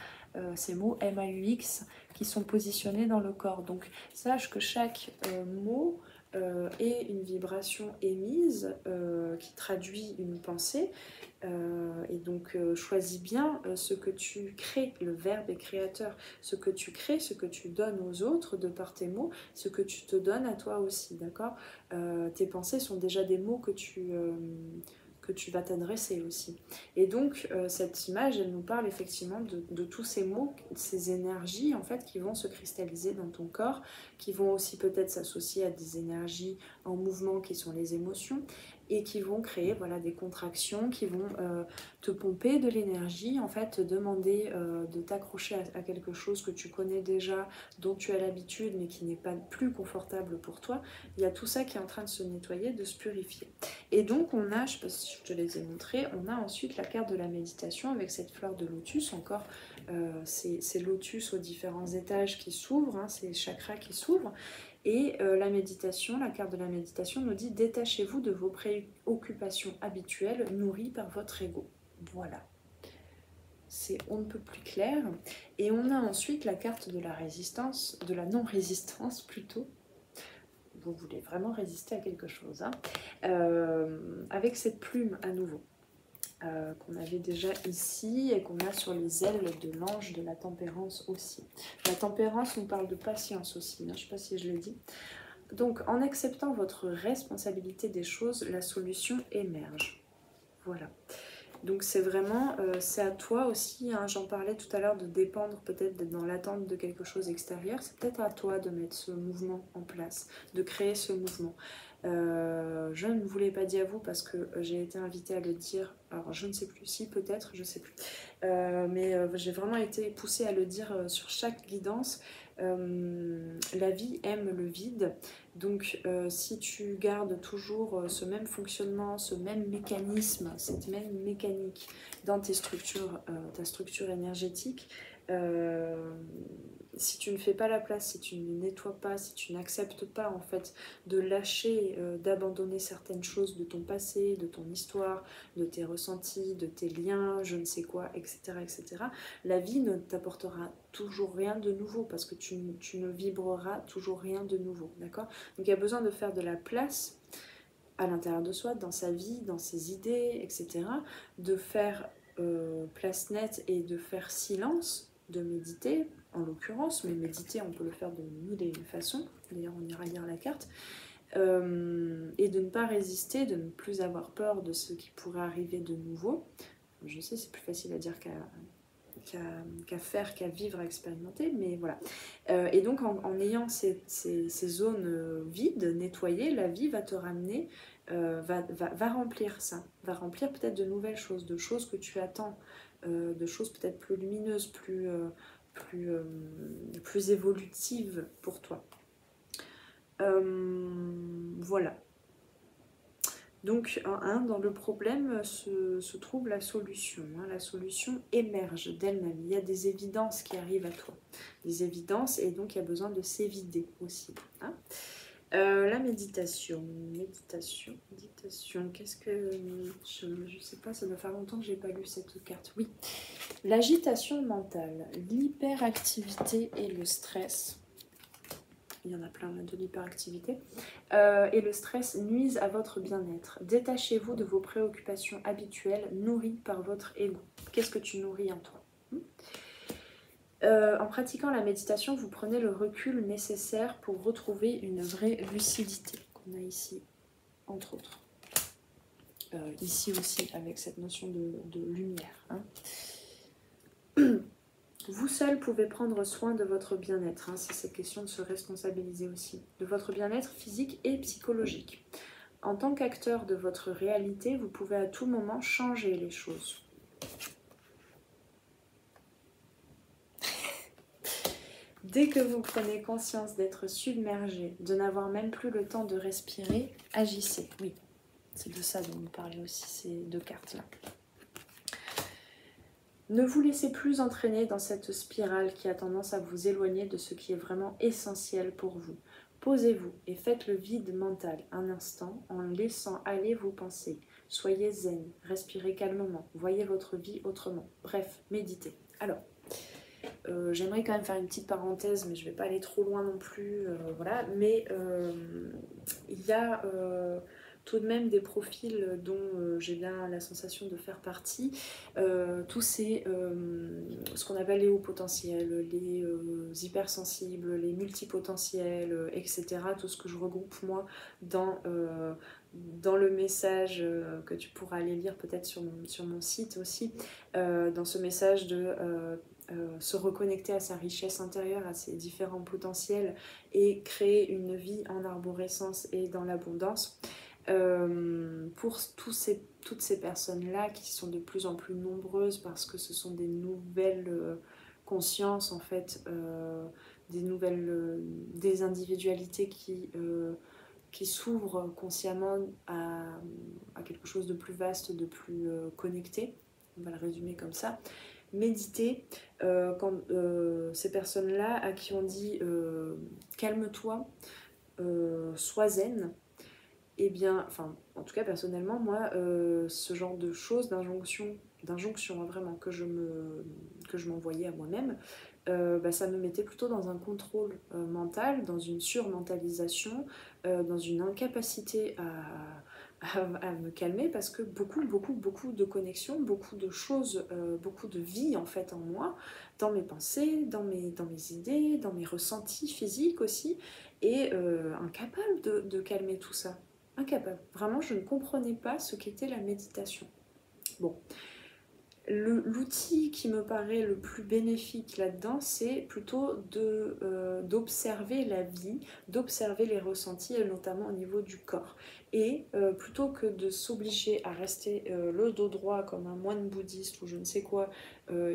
ces mots M-A-U-X qui sont positionnés dans le corps. Donc, sache que chaque mot est une vibration émise qui traduit une pensée. Et donc choisis bien ce que tu crées, le verbe est créateur, ce que tu crées, ce que tu donnes aux autres de par tes mots, ce que tu te donnes à toi aussi, d'accord? Tes pensées sont déjà des mots que tu vas t'adresser aussi. Et donc cette image, elle nous parle effectivement de tous ces mots, ces énergies en fait qui vont se cristalliser dans ton corps, qui vont aussi peut-être s'associer à des énergies en mouvement qui sont les émotions, et qui vont créer voilà, des contractions, qui vont te pomper de l'énergie, en fait, te demander de t'accrocher à quelque chose que tu connais déjà, dont tu as l'habitude, mais qui n'est pas plus confortable pour toi. Il y a tout ça qui est en train de se nettoyer, de se purifier. Et donc, on a, je ne sais pas si je te les ai montrés, on a ensuite la carte de la méditation avec cette fleur de lotus, encore ces lotus aux différents étages qui s'ouvrent, hein, ces chakras qui s'ouvrent. Et la méditation, la carte de la méditation nous dit « Détachez-vous de vos préoccupations habituelles nourries par votre ego ». Voilà. C'est on ne peut plus clair. Et on a ensuite la carte de la résistance, de la non-résistance plutôt. Vous voulez vraiment résister à quelque chose, hein, avec cette plume à nouveau. Qu'on avait déjà ici et qu'on a sur les ailes de l'ange de la tempérance aussi. La tempérance nous parle de patience aussi, hein, je ne sais pas si je l'ai dit. Donc en acceptant votre responsabilité des choses, la solution émerge. Voilà. Donc c'est vraiment, c'est à toi aussi, hein, j'en parlais tout à l'heure de dépendre peut-être d'être dans l'attente de quelque chose extérieur, c'est peut-être à toi de mettre ce mouvement en place, de créer ce mouvement. Je ne vous l'ai pas dit à vous parce que j'ai été invitée à le dire, alors je ne sais plus, si peut-être, je ne sais plus, mais j'ai vraiment été poussée à le dire sur chaque guidance. La vie aime le vide, donc si tu gardes toujours ce même fonctionnement, ce même mécanisme, cette même mécanique dans tes structures, ta structure énergétique, si tu ne fais pas la place, si tu ne nettoies pas, si tu n'acceptes pas en fait de lâcher, d'abandonner certaines choses de ton passé, de ton histoire, de tes ressentis, de tes liens, je ne sais quoi, etc. etc. la vie ne t'apportera toujours rien de nouveau parce que tu ne vibreras toujours rien de nouveau, d'accord? Donc il y a besoin de faire de la place à l'intérieur de soi, dans sa vie, dans ses idées, etc. De faire place nette et de faire silence, de méditer, en l'occurrence, mais méditer, on peut le faire de mille et une façons, d'ailleurs on ira lire la carte, et de ne pas résister, de ne plus avoir peur de ce qui pourrait arriver de nouveau. Je sais, c'est plus facile à dire qu'à faire, qu'à vivre, à expérimenter, mais voilà. Et donc en ayant ces zones vides, nettoyées, la vie va te ramener, va remplir ça, va remplir peut-être de nouvelles choses, de choses que tu attends, de choses peut-être plus lumineuses, plus évolutives pour toi. Voilà. Donc, dans le problème se trouve la solution. Hein. La solution émerge d'elle-même. Il y a des évidences qui arrivent à toi. Des évidences, et donc il y a besoin de s'évider aussi. Hein. La méditation. Qu'est-ce que... Je ne sais pas, ça doit faire longtemps que je n'ai pas lu cette carte. Oui. L'agitation mentale, l'hyperactivité et le stress il y en a plein là, de l'hyperactivité. Et le stress nuisent à votre bien-être. Détachez-vous de vos préoccupations habituelles nourries par votre ego. Qu'est-ce que tu nourris en toi? En pratiquant la méditation, vous prenez le recul nécessaire pour retrouver une vraie lucidité qu'on a ici, entre autres. Ici aussi, avec cette notion de lumière. Hein. Vous seul pouvez prendre soin de votre bien-être. Hein, c'est cette question de se responsabiliser aussi. De votre bien-être physique et psychologique. En tant qu'acteur de votre réalité, vous pouvez à tout moment changer les choses. Dès que vous prenez conscience d'être submergé, de n'avoir même plus le temps de respirer, agissez. Oui, c'est de ça dont nous parlait aussi ces deux cartes-là. Ne vous laissez plus entraîner dans cette spirale qui a tendance à vous éloigner de ce qui est vraiment essentiel pour vous. Posez-vous et faites le vide mental un instant en laissant aller vos pensées. Soyez zen, respirez calmement, voyez votre vie autrement. Bref, méditez. Alors, j'aimerais quand même faire une petite parenthèse, mais je ne vais pas aller trop loin non plus. Voilà. Mais il y a tout de même des profils dont j'ai bien la sensation de faire partie. Tous ces, ce qu'on appelle les hauts potentiels, les hypersensibles, les multipotentiels, etc. Tout ce que je regroupe moi dans le message que tu pourras aller lire peut-être sur mon site aussi, dans ce message de se reconnecter à sa richesse intérieure, à ses différents potentiels et créer une vie en arborescence et dans l'abondance. Pour toutes ces personnes-là qui sont de plus en plus nombreuses parce que ce sont des nouvelles consciences en fait, des individualités qui s'ouvrent consciemment à quelque chose de plus vaste, de plus connecté, on va le résumer comme ça. Méditer, quand ces personnes-là à qui on dit calme-toi, sois zen, eh bien, enfin, en tout cas personnellement, moi, ce genre de choses, d'injonction vraiment, que je m'envoyais à moi-même, ça me mettait plutôt dans un contrôle mental, dans une surmentalisation, dans une incapacité à me calmer, parce que beaucoup de connexions, beaucoup de choses, beaucoup de vie en fait en moi, dans mes pensées, dans mes idées, dans mes ressentis physiques aussi, et incapable de calmer tout ça. Incapable. Vraiment, je ne comprenais pas ce qu'était la méditation. Bon. L'outil qui me paraît le plus bénéfique là-dedans, c'est plutôt d'observer la vie, d'observer les ressentis, et notamment au niveau du corps. Et plutôt que de s'obliger à rester le dos droit comme un moine bouddhiste ou je ne sais quoi,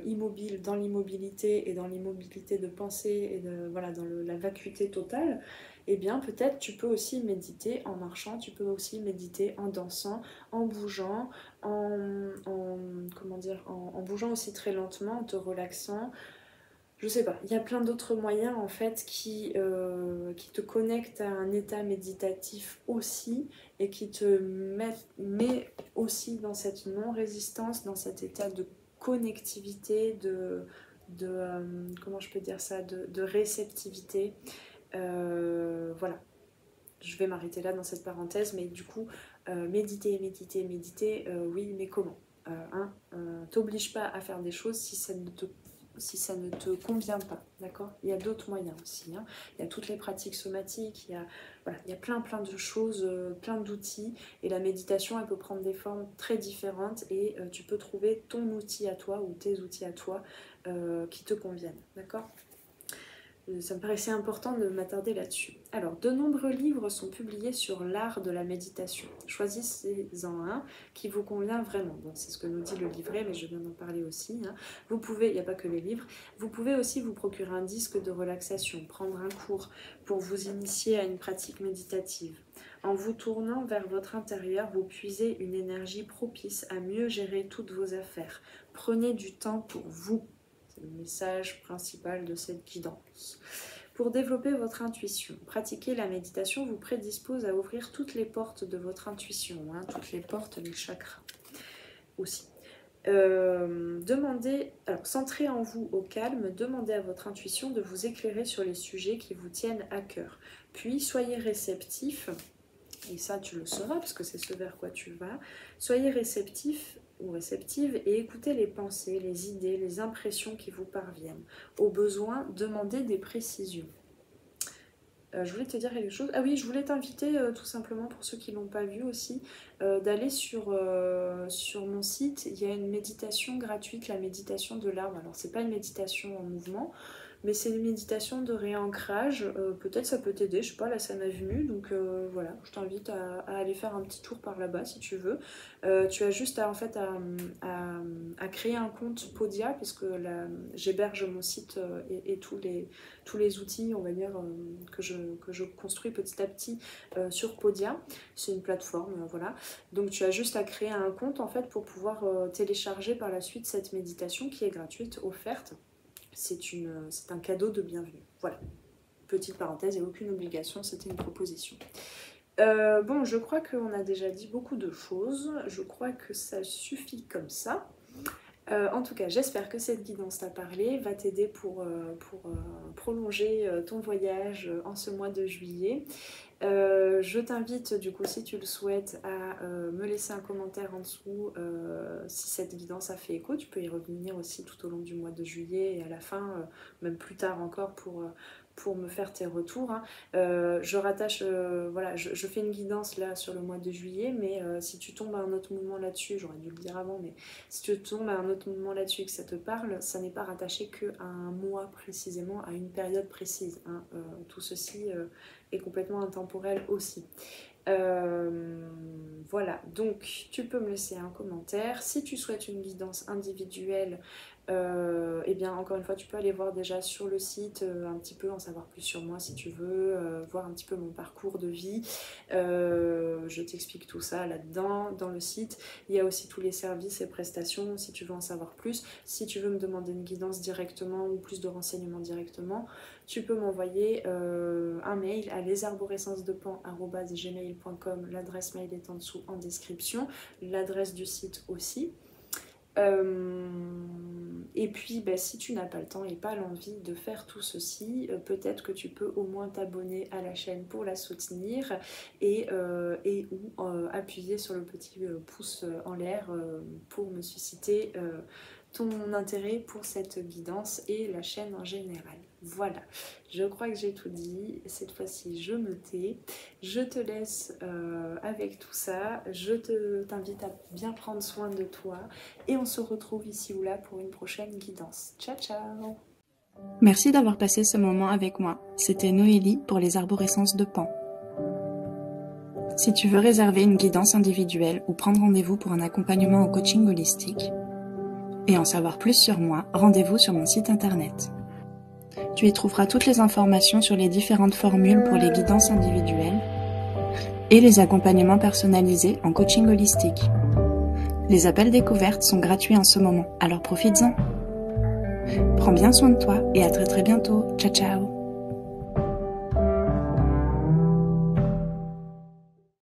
immobile dans l'immobilité et dans l'immobilité de pensée et voilà, dans la vacuité totale, eh bien peut-être tu peux aussi méditer en marchant, tu peux aussi méditer en dansant, en bougeant, comment dire, en bougeant aussi très lentement, en te relaxant. Je sais pas, il y a plein d'autres moyens en fait qui te connectent à un état méditatif aussi et qui te met aussi dans cette non-résistance, dans cet état de connectivité, comment je peux dire ça, de réceptivité. Voilà, je vais m'arrêter là dans cette parenthèse, mais du coup, méditer, oui, mais comment? T'oblige pas à faire des choses si ça ne te convient pas, d'accord? Il y a d'autres moyens aussi, hein. Il y a toutes les pratiques somatiques, il y a plein de choses, plein d'outils, et la méditation, elle peut prendre des formes très différentes, et tu peux trouver ton outil à toi, ou tes outils à toi, qui te conviennent, d'accord? Ça me paraissait important de m'attarder là-dessus. Alors, de nombreux livres sont publiés sur l'art de la méditation. Choisissez-en un qui vous convient vraiment. Bon, c'est ce que nous dit le livret, mais je viens d'en parler aussi. Hein. Vous pouvez, il n'y a pas que les livres, vous pouvez aussi vous procurer un disque de relaxation, prendre un cours pour vous initier à une pratique méditative. En vous tournant vers votre intérieur, vous puisez une énergie propice à mieux gérer toutes vos affaires. Prenez du temps pour vous. C'est le message principal de cette guidance. Pour développer votre intuition, pratiquer la méditation vous prédispose à ouvrir toutes les portes de votre intuition, hein, toutes les portes des chakras aussi. Alors centrez en vous au calme, demandez à votre intuition de vous éclairer sur les sujets qui vous tiennent à cœur. Puis soyez réceptif, et ça tu le sauras parce que c'est ce vers quoi tu vas, soyez réceptif ou réceptive et écoutez les pensées, les idées, les impressions qui vous parviennent. Au besoin, demandez des précisions. Je voulais te dire quelque chose. Ah oui, je voulais t'inviter tout simplement pour ceux qui ne l'ont pas vu aussi, d'aller sur mon site. Il y a une méditation gratuite, la méditation de l'arbre. Alors c'est pas une méditation en mouvement, mais c'est une méditation de réancrage. Peut-être ça peut t'aider, je sais pas, là ça m'est venu. Donc voilà, je t'invite à aller faire un petit tour par là-bas si tu veux. Tu as juste à créer un compte Podia, parce que j'héberge mon site et tous les outils, on va dire, que je construis petit à petit sur Podia. C'est une plateforme, voilà. Donc tu as juste à créer un compte en fait pour pouvoir télécharger par la suite cette méditation qui est gratuite, offerte. C'est un cadeau de bienvenue. Voilà. Petite parenthèse, il n'y a aucune obligation, c'était une proposition. Bon, je crois qu'on a déjà dit beaucoup de choses. Je crois que ça suffit comme ça. En tout cas, j'espère que cette guidance t'a parlé, va t'aider pour prolonger ton voyage en ce mois de juillet. Je t'invite du coup, si tu le souhaites, à me laisser un commentaire en dessous si cette guidance a fait écho. Tu peux y revenir aussi tout au long du mois de juillet et à la fin, même plus tard encore pour me faire tes retours. Hein. Je rattache, voilà, je fais une guidance là sur le mois de juillet, mais si tu tombes à un autre moment là-dessus, j'aurais dû le dire avant, mais si tu tombes à un autre moment là-dessus et que ça te parle, ça n'est pas rattaché qu'à un mois précisément, à une période précise. Hein. Tout ceci est complètement intemporel aussi. Voilà, donc tu peux me laisser un commentaire. Si tu souhaites une guidance individuelle, et bien encore une fois tu peux aller voir déjà sur le site un petit peu, en savoir plus sur moi si tu veux, voir un petit peu mon parcours de vie. Je t'explique tout ça là-dedans, dans le site. Il y a aussi tous les services et prestations si tu veux en savoir plus. Si tu veux me demander une guidance directement ou plus de renseignements directement, tu peux m'envoyer un mail à lesarborescencesdepan@gmail.com. L'adresse mail est en dessous en description, l'adresse du site aussi. Et puis si tu n'as pas le temps et pas l'envie de faire tout ceci, peut-être que tu peux au moins t'abonner à la chaîne pour la soutenir et ou appuyer sur le petit pouce en l'air pour me susciter ton intérêt pour cette guidance et la chaîne en général. Voilà, je crois que j'ai tout dit. Cette fois-ci, je me tais. Je te laisse avec tout ça. Je t'invite à bien prendre soin de toi. Et on se retrouve ici ou là pour une prochaine guidance. Ciao, ciao! Merci d'avoir passé ce moment avec moi. C'était Noélie pour les arborescences de Pan. Si tu veux réserver une guidance individuelle ou prendre rendez-vous pour un accompagnement au coaching holistique, et en savoir plus sur moi, rendez-vous sur mon site internet. Tu y trouveras toutes les informations sur les différentes formules pour les guidances individuelles et les accompagnements personnalisés en coaching holistique. Les appels découvertes sont gratuits en ce moment, alors profites-en. Prends bien soin de toi et à très bientôt. Ciao ciao.